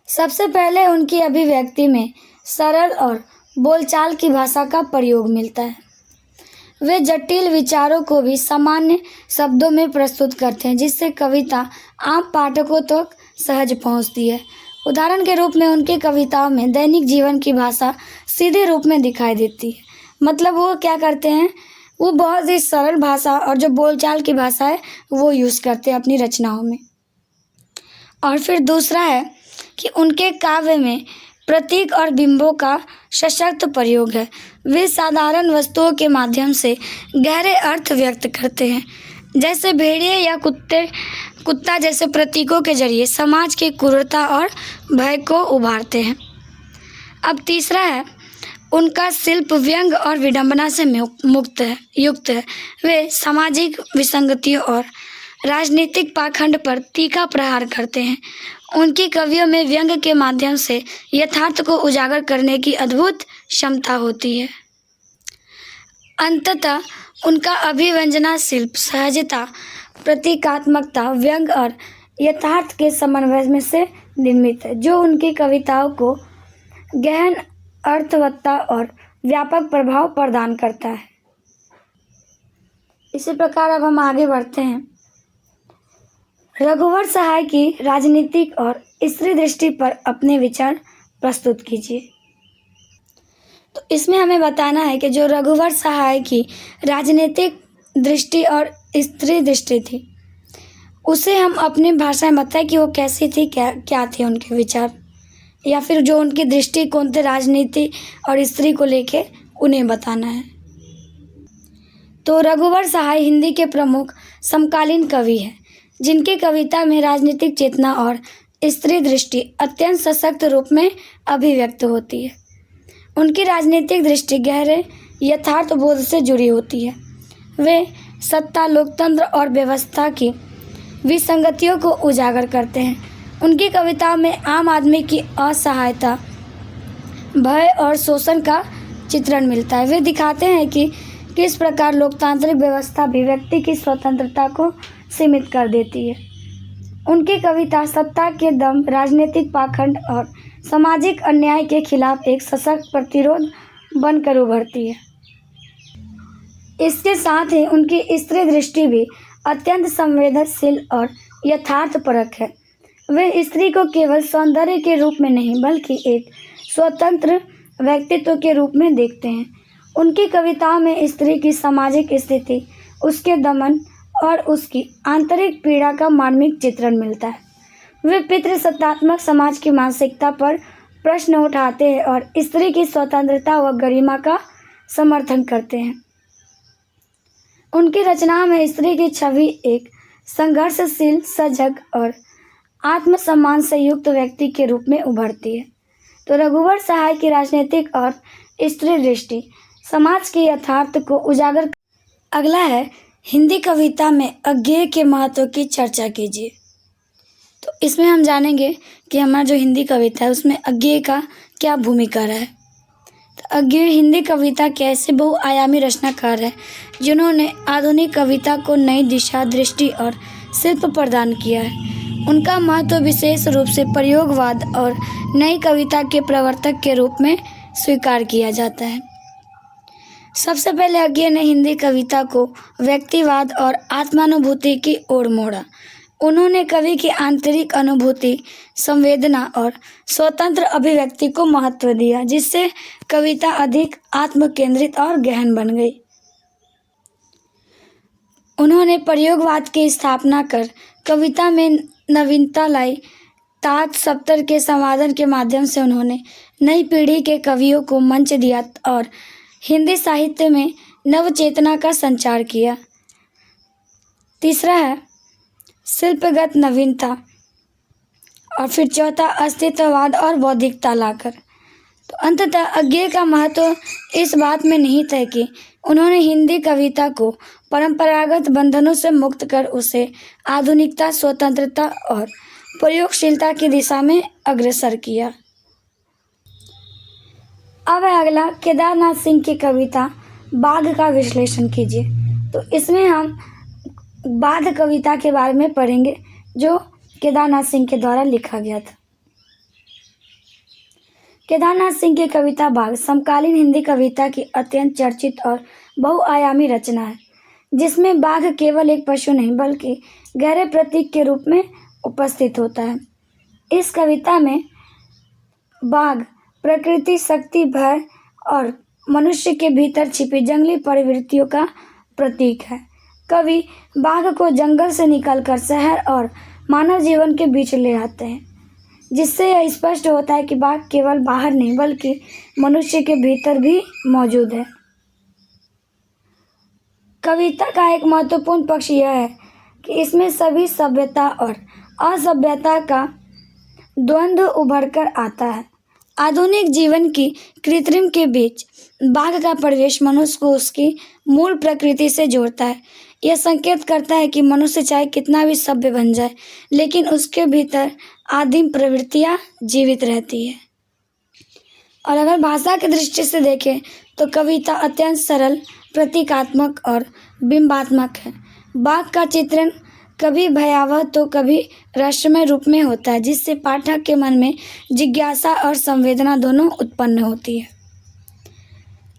सबसे पहले उनकी अभिव्यक्ति में सरल और बोलचाल की भाषा का प्रयोग मिलता है। वे जटिल विचारों को भी सामान्य शब्दों में प्रस्तुत करते हैं, जिससे कविता आम पाठकों तक सहज पहुंचती है। उदाहरण के रूप में उनकी कविताओं में दैनिक जीवन की भाषा सीधे रूप में दिखाई देती है। मतलब वो क्या करते हैं, वो बहुत ही सरल भाषा और जो बोलचाल की भाषा है वो यूज़ करते हैं अपनी रचनाओं में। और फिर दूसरा है कि उनके काव्य में प्रतीक और बिंबों का सशक्त प्रयोग है। वे साधारण वस्तुओं के माध्यम से गहरे अर्थ व्यक्त करते हैं, जैसे भेड़िए या कुत्ता जैसे प्रतीकों के जरिए समाज की क्रूरता और भय को उभारते हैं। अब तीसरा है, उनका शिल्प व्यंग और विडंबना से युक्त है। वे सामाजिक विसंगतियों और राजनीतिक पाखंड पर तीखा प्रहार करते हैं। उनकी कवियों में व्यंग के माध्यम से यथार्थ को उजागर करने की अद्भुत क्षमता होती है। अंततः उनका अभिव्यंजना शिल्प सहजता, प्रतीकात्मकता, व्यंग और यथार्थ के समन्वय में से निर्मित है, जो उनकी कविताओं को गहन अर्थवत्ता और व्यापक प्रभाव प्रदान करता है। इसी प्रकार अब हम आगे बढ़ते हैं। रघुवर सहाय की राजनीतिक और स्त्री दृष्टि पर अपने विचार प्रस्तुत कीजिए। तो इसमें हमें बताना है कि जो रघुवर सहाय की राजनीतिक दृष्टि और स्त्री दृष्टि थी, उसे हम अपनी भाषा में बताएं कि वो कैसी थी, क्या थे उनके विचार, या फिर जो उनकी दृष्टिकोण थे राजनीति और स्त्री को लेके, उन्हें बताना है। तो रघुवर सहाय हिंदी के प्रमुख समकालीन कवि हैं, जिनकी कविता में राजनीतिक चेतना और स्त्री दृष्टि अत्यंत सशक्त रूप में अभिव्यक्त होती है। उनकी राजनीतिक दृष्टि गहरे यथार्थ बोध से जुड़ी होती है। वे सत्ता, लोकतंत्र और व्यवस्था की विसंगतियों को उजागर करते हैं। उनकी कविताओं में आम आदमी की असहायता, भय और शोषण का चित्रण मिलता है। वे दिखाते हैं कि किस प्रकार लोकतांत्रिक व्यवस्था भी व्यक्ति की स्वतंत्रता को सीमित कर देती है। उनकी कविता सत्ता के दम, राजनीतिक पाखंड और सामाजिक अन्याय के खिलाफ एक सशक्त प्रतिरोध बनकर उभरती है। इसके साथ ही उनकी स्त्री दृष्टि भी अत्यंत संवेदनशील और यथार्थपरक है। वे स्त्री को केवल सौंदर्य के रूप में नहीं, बल्कि एक स्वतंत्र व्यक्तित्व के रूप में देखते हैं। उनकी कविताओं में स्त्री की सामाजिक स्थिति, उसके दमन और उसकी आंतरिक पीड़ा का मार्मिक चित्रण मिलता है। वे पितृसत्तात्मक समाज की मानसिकता पर प्रश्न उठाते हैं और स्त्री की स्वतंत्रता व गरिमा का समर्थन करते हैं। उनकी रचनाओं में स्त्री की छवि एक संघर्षशील, सजग और आत्मसम्मान से युक्त व्यक्ति के रूप में उभरती है। तो रघुवर सहाय की राजनीतिक और स्त्री दृष्टि समाज के यथार्थ को उजागर। अगला है, हिंदी कविता में अज्ञेय के महत्व की चर्चा कीजिए। तो इसमें हम जानेंगे कि हमारा जो हिंदी कविता है उसमें अज्ञेय का क्या भूमिका रहा है। तो अज्ञेय हिंदी कविता के ऐसे बहुआयामी रचनाकार हैं जिन्होंने आधुनिक कविता को नई दिशा, दृष्टि और शिल्प प्रदान किया है। उनका महत्व विशेष रूप से प्रयोगवाद और नई कविता के प्रवर्तक के रूप में स्वीकार किया जाता है। सबसे पहले अज्ञेय ने हिंदी कविता को व्यक्तिवाद और आत्मानुभूति की ओर मोड़ा। उन्होंने कवि की आंतरिक अनुभूति, संवेदना और स्वतंत्र अभिव्यक्ति को महत्व दिया, जिससे कविता अधिक आत्मकेंद्रित और गहन बन गई। उन्होंने प्रयोगवाद की स्थापना कर कविता में नवीनता लाई। तात सप्तर के संवादन के माध्यम से उन्होंने नई पीढ़ी के कवियों को मंच दिया और हिंदी साहित्य में नव चेतना का संचार किया। तीसरा है शिल्पगत नवीनता, और फिर चौथा अस्तित्ववाद और बौद्धिकता लाकर। तो अंततः अज्ञेय का महत्व इस बात में निहित है कि उन्होंने हिंदी कविता को परंपरागत बंधनों से मुक्त कर उसे आधुनिकता, स्वतंत्रता और प्रयोगशीलता की दिशा में अग्रसर किया। अब है अगला, केदारनाथ सिंह की कविता बाघ का विश्लेषण कीजिए। तो इसमें हम बाघ कविता के बारे में पढ़ेंगे जो केदारनाथ सिंह के द्वारा लिखा गया था। केदारनाथ सिंह की कविता बाघ समकालीन हिंदी कविता की अत्यंत चर्चित और बहुआयामी रचना है, जिसमें बाघ केवल एक पशु नहीं बल्कि गहरे प्रतीक के रूप में उपस्थित होता है। इस कविता में बाघ प्रकृति, शक्ति, भय और मनुष्य के भीतर छिपी जंगली प्रवृत्तियों का प्रतीक है। कवि बाघ को जंगल से निकलकर शहर और मानव जीवन के बीच ले आते हैं, जिससे यह स्पष्ट होता है कि बाघ केवल बाहर नहीं बल्कि मनुष्य के भीतर भी मौजूद है। कविता का एक महत्वपूर्ण पक्ष यह है कि इसमें सभी सभ्यता और असभ्यता का द्वंद्व उभर कर आता है। आधुनिक जीवन की कृत्रिम के बीच बाघ का प्रवेश मनुष्य को उसकी मूल प्रकृति से जोड़ता है। यह संकेत करता है कि मनुष्य चाहे कितना भी सभ्य बन जाए, लेकिन उसके भीतर आदिम प्रवृत्तियां जीवित रहती है। और अगर भाषा की दृष्टि से देखें तो कविता अत्यंत सरल, प्रतीकात्मक और बिंबात्मक है। बाघ का चित्रण कभी भयावह तो कभी रहस्यमय रूप में होता है, जिससे पाठक के मन में जिज्ञासा और संवेदना दोनों उत्पन्न होती है।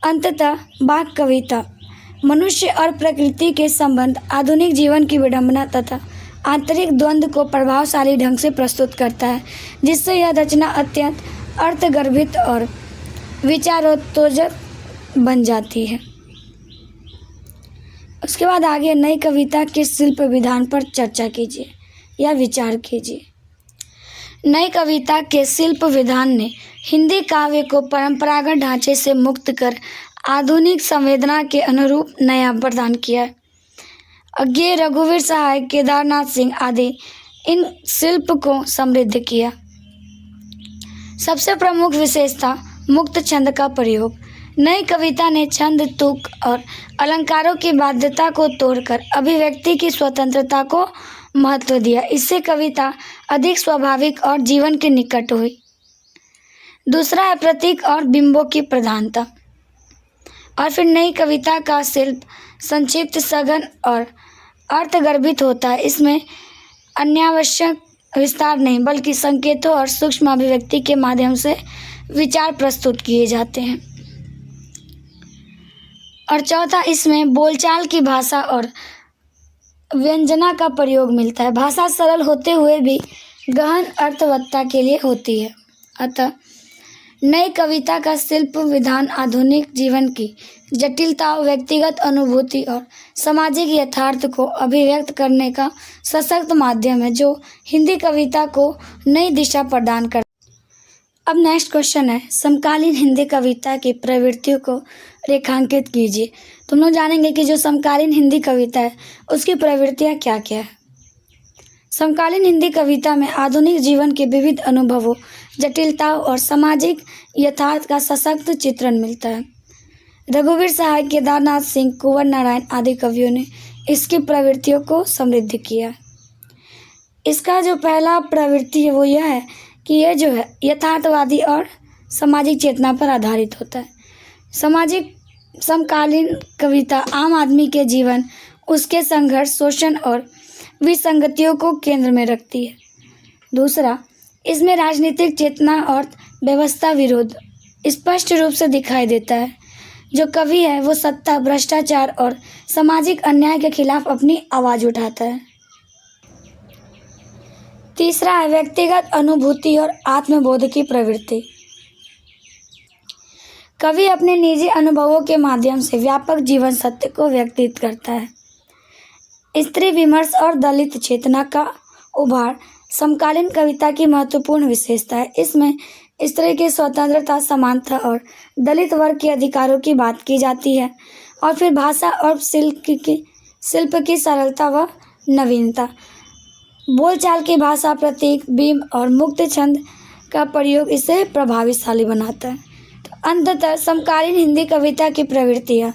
अंततः बाघ कविता मनुष्य और प्रकृति के संबंध, आधुनिक जीवन की विडंबना तथा आंतरिक द्वंद्व को प्रभावशाली ढंग से प्रस्तुत करता है, जिससे यह रचना अत्यंत अर्थगर्भित और विचारोत्तेजक बन जाती है। उसके बाद आगे नई कविता के शिल्प विधान पर चर्चा कीजिए या विचार कीजिए। नई कविता के शिल्प विधान ने हिंदी काव्य को परंपरागत ढांचे से मुक्त कर आधुनिक संवेदना के अनुरूप नया प्रदान किया है। अज्ञेय, रघुवीर सहाय, केदारनाथ सिंह आदि इन शिल्प को समृद्ध किया। सबसे प्रमुख विशेषता मुक्त छंद का प्रयोग। नई कविता ने छंद, तुक और अलंकारों की बाध्यता को तोड़कर अभिव्यक्ति की स्वतंत्रता को महत्व दिया। इससे कविता अधिक स्वाभाविक और जीवन के निकट हुई। दूसरा है प्रतीक और बिंबों की प्रधानता। और फिर नई कविता का शिल्प संक्षिप्त, सघन और अर्थगर्भित होता है। इसमें अनावश्यक विस्तार नहीं बल्कि संकेतों और सूक्ष्म अभिव्यक्ति के माध्यम से विचार प्रस्तुत किए जाते हैं। और चौथा, इसमें बोलचाल की भाषा और व्यंजना का प्रयोग मिलता है। भाषा सरल होते हुए भी गहन अर्थवत्ता के लिए होती है। अतः नई कविता का शिल्प विधान आधुनिक जीवन की जटिलता, व्यक्तिगत अनुभूति और सामाजिक यथार्थ को अभिव्यक्त करने का सशक्त माध्यम है, जो हिंदी कविता को नई दिशा प्रदान करता है। अब नेक्स्ट क्वेश्चन है, समकालीन हिंदी कविता की प्रवृत्तियों को रेखांकित कीजिए। तुम लोग जानेंगे कि जो समकालीन हिंदी कविता है उसकी प्रवृत्तियाँ क्या क्या है। समकालीन हिंदी कविता में आधुनिक जीवन के विविध अनुभवों, जटिलताओं और सामाजिक यथार्थ का सशक्त चित्रण मिलता है। रघुवीर सहाय, केदारनाथ सिंह, कुंवर नारायण आदि कवियों ने इसकी प्रवृत्तियों को समृद्ध किया। इसका जो पहला प्रवृत्ति है वो यह है कि यह जो है यथार्थवादी और सामाजिक चेतना पर आधारित होता है। समकालीन कविता आम आदमी के जीवन, उसके संघर्ष, शोषण और विसंगतियों को केंद्र में रखती है। दूसरा, इसमें राजनीतिक चेतना और व्यवस्था विरोध स्पष्ट रूप से दिखाई देता है। जो कवि है वो सत्ता, भ्रष्टाचार और सामाजिक अन्याय के खिलाफ अपनी आवाज़ उठाता है। तीसरा है व्यक्तिगत अनुभूति और आत्मबोध की प्रवृत्ति। कवि अपने निजी अनुभवों के माध्यम से व्यापक जीवन सत्य को व्यक्तित करता है। स्त्री विमर्श और दलित चेतना का उभार समकालीन कविता की महत्वपूर्ण विशेषता है। इसमें स्त्री की स्वतंत्रता, समानता और दलित वर्ग के अधिकारों की बात की जाती है। और फिर भाषा और शिल्प की सरलता व नवीनता, बोलचाल की भाषा, प्रतीक, बिंब और मुक्त छंद का प्रयोग इसे प्रभावशाली बनाता है। तो अंततः समकालीन हिंदी कविता की प्रवृत्तियाँ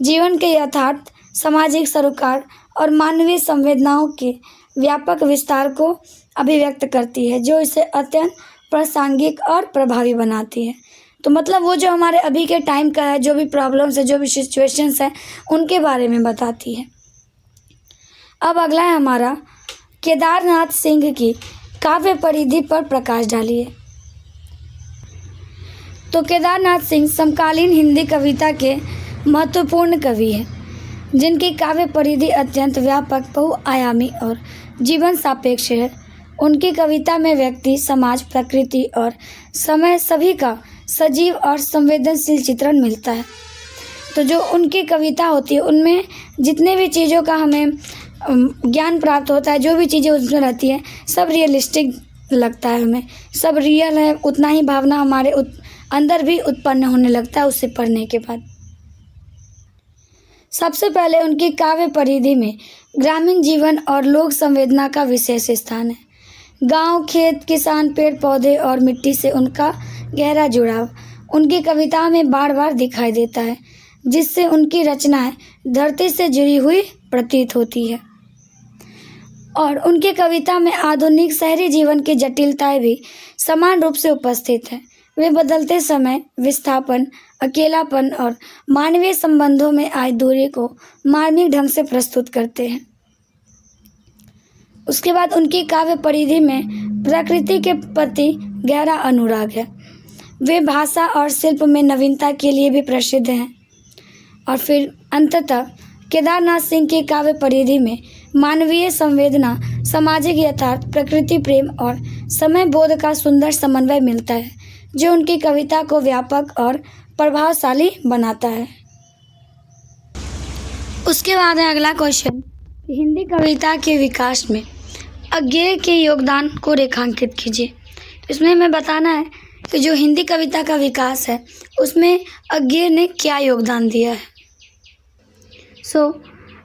जीवन के यथार्थ, सामाजिक सरोकार और मानवीय संवेदनाओं के व्यापक विस्तार को अभिव्यक्त करती है, जो इसे अत्यंत प्रासंगिक और प्रभावी बनाती है। तो मतलब वो जो हमारे अभी के टाइम का है, जो भी प्रॉब्लम्स है, जो भी सिचुएशंस हैं, उनके बारे में बताती है। अब अगला है हमारा केदारनाथ सिंह की काव्य परिधि पर प्रकाश डालिए। तो केदारनाथ सिंह समकालीन हिंदी कविता के महत्वपूर्ण कवि हैं, जिनकी काव्य परिधि अत्यंत व्यापक, बहुआयामी और जीवन सापेक्ष है। उनकी कविता में व्यक्ति, समाज, प्रकृति और समय सभी का सजीव और संवेदनशील चित्रण मिलता है। तो जो उनकी कविता होती है, उनमें जितने भी चीज़ों का हमें ज्ञान प्राप्त होता है, जो भी चीज़ें उसमें रहती हैं, सब रियलिस्टिक लगता है हमें, सब रियल है। उतना ही भावना हमारे अंदर भी उत्पन्न होने लगता है उससे पढ़ने के बाद। सबसे पहले उनकी काव्य परिधि में ग्रामीण जीवन और लोक संवेदना का विशेष स्थान है। गांव, खेत, किसान, पेड़ पौधे और मिट्टी से उनका गहरा जुड़ाव उनकी कविताओं में बार बार दिखाई देता है, जिससे उनकी रचनाएं धरती से जुड़ी हुई प्रतीत होती है। और उनकी कविता में आधुनिक शहरी जीवन की जटिलताएं भी समान रूप से उपस्थित हैं। वे बदलते समय, विस्थापन, अकेलापन और मानवीय संबंधों में आई दूरी को मार्मिक ढंग से प्रस्तुत करते हैं। उसके बाद उनकी काव्य परिधि में प्रकृति के प्रति गहरा अनुराग है। वे भाषा और शिल्प में नवीनता के लिए भी प्रसिद्ध हैं। और फिर अंततः केदारनाथ सिंह की काव्य परिधि में मानवीय संवेदना, सामाजिक यथार्थ, प्रकृति प्रेम और समय बोध का सुंदर समन्वय मिलता है, जो उनकी कविता को व्यापक और प्रभावशाली बनाता है। उसके बाद है अगला क्वेश्चन, हिंदी कविता के विकास में अज्ञेय के योगदान को रेखांकित कीजिए। इसमें हमें बताना है कि जो हिंदी कविता का विकास है, उसमें अज्ञेय ने क्या योगदान दिया है।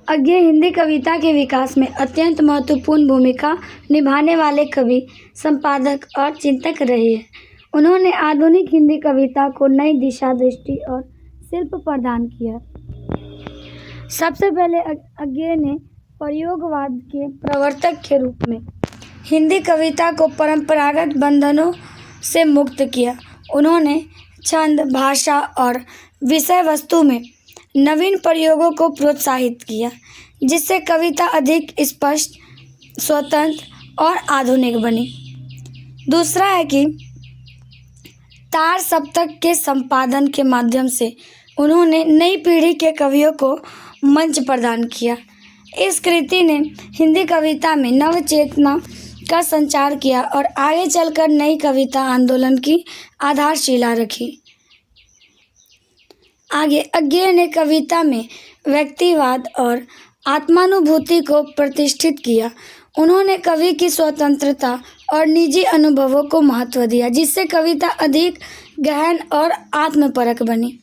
अज्ञेय हिंदी कविता के विकास में अत्यंत महत्वपूर्ण भूमिका निभाने वाले कवि, संपादक और चिंतक रहे हैं। उन्होंने आधुनिक हिंदी कविता को नई दिशा, दृष्टि और शिल्प प्रदान किया। सबसे पहले अज्ञेय ने प्रयोगवाद के प्रवर्तक के रूप में हिंदी कविता को परंपरागत बंधनों से मुक्त किया। उन्होंने छंद, भाषा और विषय वस्तु में नवीन प्रयोगों को प्रोत्साहित किया, जिससे कविता अधिक स्पष्ट, स्वतंत्र और आधुनिक बनी। दूसरा है कि तार सप्तक के संपादन के माध्यम से उन्होंने नई पीढ़ी के कवियों को मंच प्रदान किया। इस कृति ने हिंदी कविता में नव चेतना का संचार किया और आगे चलकर नई कविता आंदोलन की आधारशिला रखी। आगे अज्ञेय ने कविता में व्यक्तिवाद और आत्मानुभूति को प्रतिष्ठित किया। उन्होंने कवि की स्वतंत्रता और निजी अनुभवों को महत्व दिया, जिससे कविता अधिक गहन और आत्मपरक बनी।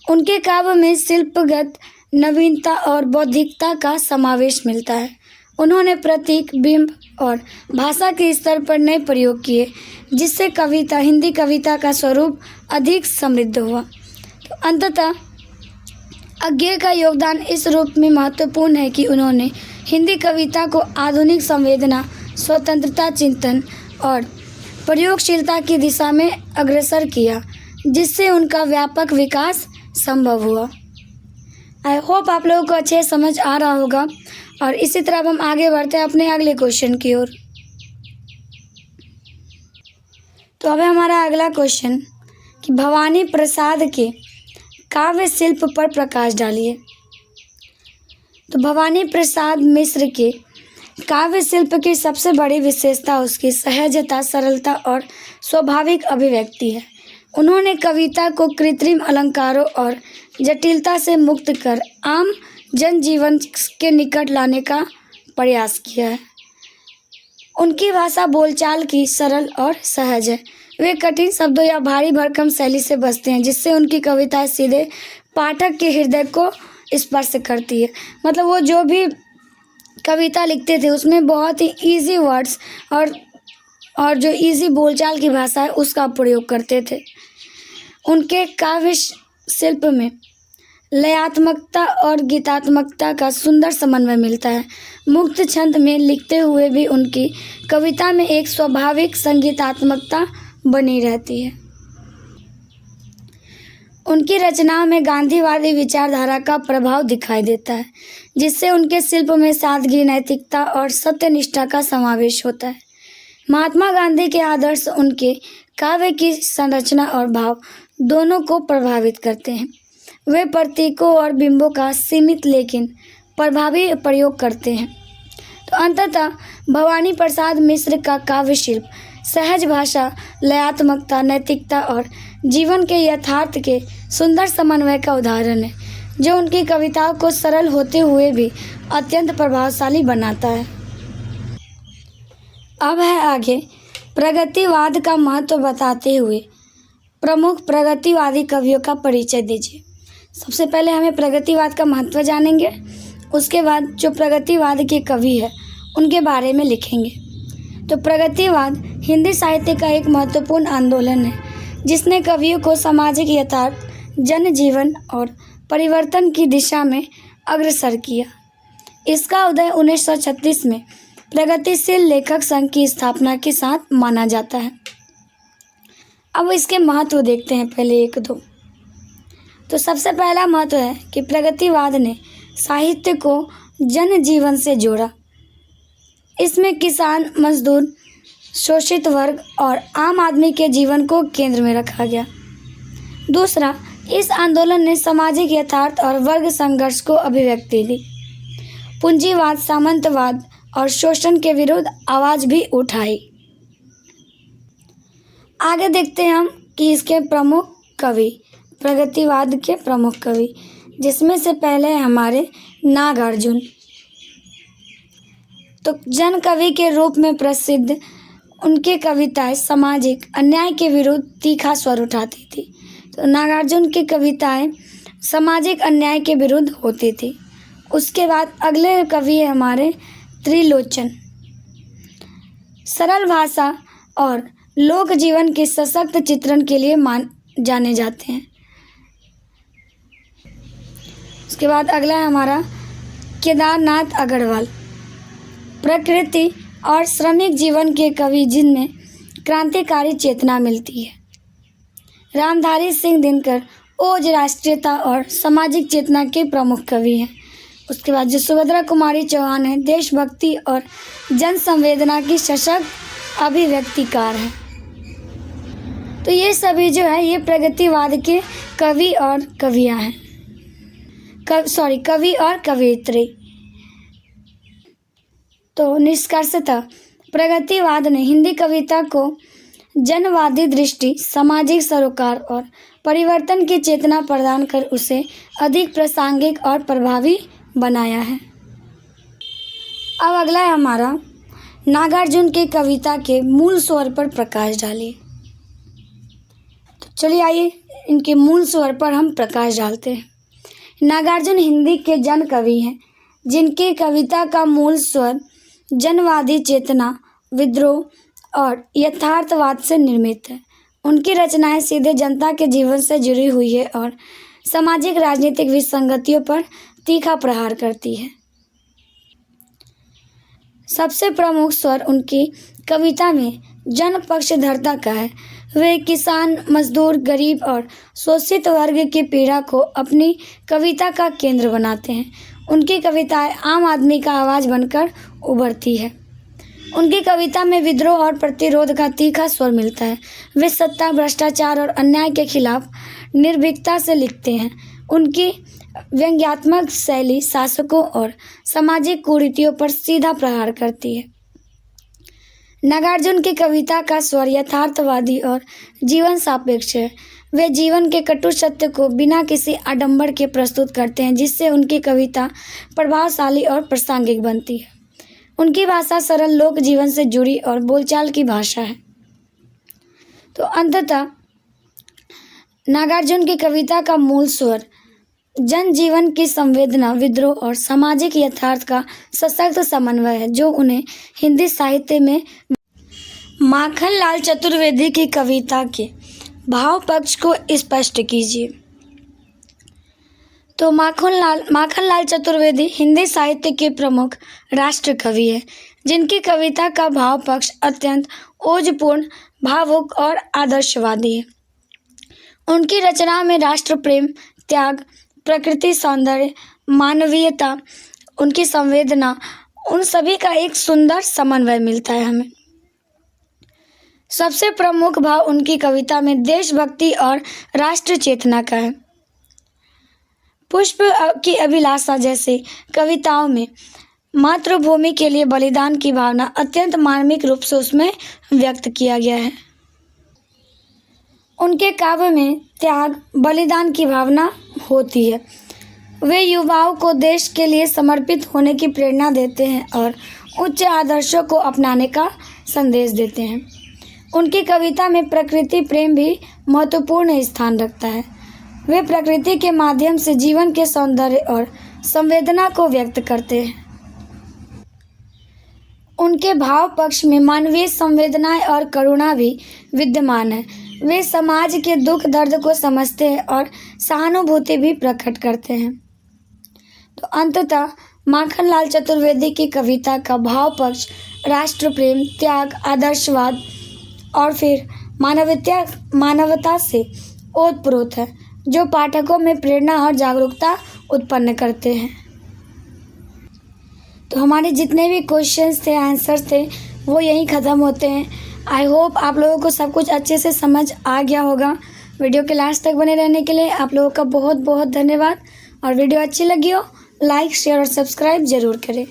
उनके काव्य में शिल्पगत नवीनता और बौद्धिकता का समावेश मिलता है। उन्होंने प्रतीक, बिंब और भाषा के स्तर पर नए प्रयोग किए, जिससे कविता, हिंदी कविता का स्वरूप अधिक समृद्ध हुआ। तो अंततः अज्ञेय का योगदान इस रूप में महत्वपूर्ण है कि उन्होंने हिंदी कविता को आधुनिक संवेदना, स्वतंत्रता, चिंतन और प्रयोगशीलता की दिशा में अग्रसर किया, जिससे उनका व्यापक विकास संभव हुआ। आई होप आप लोगों को अच्छे समझ आ रहा होगा। और इसी तरह अब हम आगे बढ़ते हैं अपने अगले क्वेश्चन की ओर। तो अब हमारा अगला क्वेश्चन कि भवानी प्रसाद के काव्य शिल्प पर प्रकाश डालिए। तो भवानी प्रसाद मिश्र के काव्य शिल्प की सबसे बड़ी विशेषता उसकी सहजता, सरलता और स्वाभाविक अभिव्यक्ति है। उन्होंने कविता को कृत्रिम अलंकारों और जटिलता से मुक्त कर आम जनजीवन के निकट लाने का प्रयास किया है। उनकी भाषा बोलचाल की सरल और सहज है। वे कठिन शब्दों या भारी भरकम शैली से बचते हैं, जिससे उनकी कविताएं सीधे पाठक के हृदय को स्पर्श करती है। मतलब वो जो भी कविता लिखते थे उसमें बहुत ही इजी वर्ड्स और जो इजी बोलचाल की भाषा है उसका प्रयोग करते थे। उनके काव्य शिल्प में लयात्मकता और गीतात्मकता का सुंदर समन्वय मिलता है। मुक्त छंद में लिखते हुए भी उनकी कविता में एक स्वाभाविक संगीतात्मकता बनी रहती है। उनकी रचनाओं में गांधीवादी विचारधारा का प्रभाव दिखाई देता है, जिससे उनके शिल्प में सादगी, नैतिकता और सत्यनिष्ठा का समावेश होता है। महात्मा गांधी के आदर्श उनके काव्य की संरचना और भाव दोनों को प्रभावित करते हैं। वे प्रतीकों और बिंबों का सीमित लेकिन प्रभावी प्रयोग करते हैं। तो अंततः भवानी प्रसाद मिश्र का काव्य शिल्प सहज भाषा, लयात्मकता, नैतिकता और जीवन के यथार्थ के सुंदर समन्वय का उदाहरण है, जो उनकी कविताओं को सरल होते हुए भी अत्यंत प्रभावशाली बनाता है। अब है आगे प्रगतिवाद का महत्व बताते हुए प्रमुख प्रगतिवादी कवियों का परिचय दीजिए। सबसे पहले हमें प्रगतिवाद का महत्व जानेंगे, उसके बाद जो प्रगतिवाद के कवि है उनके बारे में लिखेंगे। तो प्रगतिवाद हिंदी साहित्य का एक महत्वपूर्ण आंदोलन है, जिसने कवियों को सामाजिक यथार्थ, जनजीवन और परिवर्तन की दिशा में अग्रसर किया। इसका उदय 1936 में प्रगतिशील लेखक संघ की स्थापना के साथ माना जाता है। अब इसके महत्व देखते हैं, पहले एक दो। तो सबसे पहला महत्व है कि प्रगतिवाद ने साहित्य को जनजीवन से जोड़ा। इसमें किसान, मजदूर, शोषित वर्ग और आम आदमी के जीवन को केंद्र में रखा गया। दूसरा, इस आंदोलन ने सामाजिक यथार्थ और वर्ग संघर्ष को अभिव्यक्ति दी। पूंजीवाद, सामंतवाद और शोषण के विरुद्ध आवाज भी उठाई। आगे देखते हैं हम कि इसके प्रमुख कवि, प्रगतिवाद के प्रमुख कवि, जिसमें से पहले है हमारे नागार्जुन। तो जन कवि के रूप में प्रसिद्ध उनकी कविताएं सामाजिक अन्याय के विरुद्ध तीखा स्वर उठाती थी। तो नागार्जुन की कविताएं सामाजिक अन्याय के विरुद्ध होती थी। उसके बाद अगले कवि है हमारे त्रिलोचन। सरल भाषा और लोक जीवन के सशक्त चित्रण के लिए जाने जाते हैं। उसके बाद अगला है हमारा केदारनाथ अग्रवाल। प्रकृति और श्रमिक जीवन के कवि, जिनमें क्रांतिकारी चेतना मिलती है। रामधारी सिंह दिनकर ओज, राष्ट्रीयता और सामाजिक चेतना के प्रमुख कवि हैं। उसके बाद जो सुभद्रा कुमारी चौहान है, देशभक्ति और जन संवेदना की सशक्त अभिव्यक्तिकार है। तो ये सभी जो है ये प्रगतिवाद के कवि और कवियाँ हैं, कवि और कवयित्री। तो निष्कर्षतः प्रगतिवाद ने हिंदी कविता को जनवादी दृष्टि, सामाजिक सरोकार और परिवर्तन की चेतना प्रदान कर उसे अधिक प्रासंगिक और प्रभावी बनाया है। अब अगला है हमारा नागार्जुन की कविता के मूल स्वर पर प्रकाश डालिए। तो चलिए आइए इनके मूल स्वर पर हम प्रकाश डालते हैं। नागार्जुन हिंदी के जन कवि हैं, जिनकी कविता का मूल स्वर जनवादी चेतना, विद्रोह और यथार्थवाद से निर्मित है। उनकी रचनाएं सीधे जनता के जीवन से जुड़ी हुई है और सामाजिक राजनीतिक विसंगतियों पर तीखा प्रहार करती है। सबसे प्रमुख स्वर उनकी कविता में जन पक्षधरता का है। वे किसान, मजदूर, गरीब और शोषित वर्ग की पीड़ा को अपनी कविता का केंद्र बनाते हैं। उनकी कविताएं आम आदमी का आवाज़ बनकर उभरती है। उनकी कविता में विद्रोह और प्रतिरोध का तीखा स्वर मिलता है। वे सत्ता, भ्रष्टाचार और अन्याय के खिलाफ निर्भीकता से लिखते हैं। उनकी व्यंग्यात्मक शैली शासकों और सामाजिक कुरीतियों पर सीधा प्रहार करती है। नागार्जुन की कविता का स्वर यथार्थवादी और जीवन सापेक्ष है। वे जीवन के कटु सत्य को बिना किसी आडंबर के प्रस्तुत करते हैं, जिससे उनकी कविता प्रभावशाली और प्रासंगिक बनती है। उनकी भाषा सरल, लोक जीवन से जुड़ी और बोलचाल की भाषा है। तो अंततः नागार्जुन की कविता का मूल स्वर जनजीवन की संवेदना, विद्रोह और सामाजिक यथार्थ का सशक्त समन्वय है, जो उन्हें हिंदी साहित्य में माखनलाल चतुर्वेदी की कविता के भाव पक्ष को स्पष्ट कीजिए। तो माखनलाल चतुर्वेदी हिंदी साहित्य के प्रमुख राष्ट्र कवि हैं, जिनकी कविता का भाव पक्ष अत्यंत ओजपूर्ण, भावुक और आदर्शवादी है। उनकी रचना में राष्ट्र प्रेम, त्याग, प्रकृति सौंदर्य, मानवीयता, उनकी संवेदना, उन सभी का एक सुंदर समन्वय मिलता है हमें। सबसे प्रमुख भाव उनकी कविता में देशभक्ति और राष्ट्र चेतना का है। पुष्प की अभिलाषा जैसे कविताओं में मातृभूमि के लिए बलिदान की भावना अत्यंत मार्मिक रूप से उसमें व्यक्त किया गया है। उनके काव्य में त्याग, बलिदान की भावना होती है। वे युवाओं को देश के लिए समर्पित होने की प्रेरणा देते हैं और उच्च आदर्शों को अपनाने का संदेश देते हैं। उनकी कविता में प्रकृति प्रेम भी महत्वपूर्ण स्थान रखता है। वे प्रकृति के माध्यम से जीवन के सौंदर्य और संवेदना को व्यक्त करते हैं। उनके भाव पक्ष में मानवीय संवेदनाएं और करुणा भी विद्यमान है। वे समाज के दुख दर्द को समझते हैं और सहानुभूति भी प्रकट करते हैं। तो अंततः माखनलाल चतुर्वेदी की कविता का भाव पक्ष राष्ट्र प्रेम, त्याग, आदर्शवाद और फिर मानवता से ओतप्रोत है, जो पाठकों में प्रेरणा और जागरूकता उत्पन्न करते हैं। तो हमारे जितने भी क्वेश्चंस थे, आंसर्स थे, वो यहीं ख़त्म होते हैं। आई होप आप लोगों को सब कुछ अच्छे से समझ आ गया होगा। वीडियो के लास्ट तक बने रहने के लिए आप लोगों का बहुत बहुत धन्यवाद। और वीडियो अच्छी लगी हो लाइक, शेयर और सब्सक्राइब ज़रूर करें।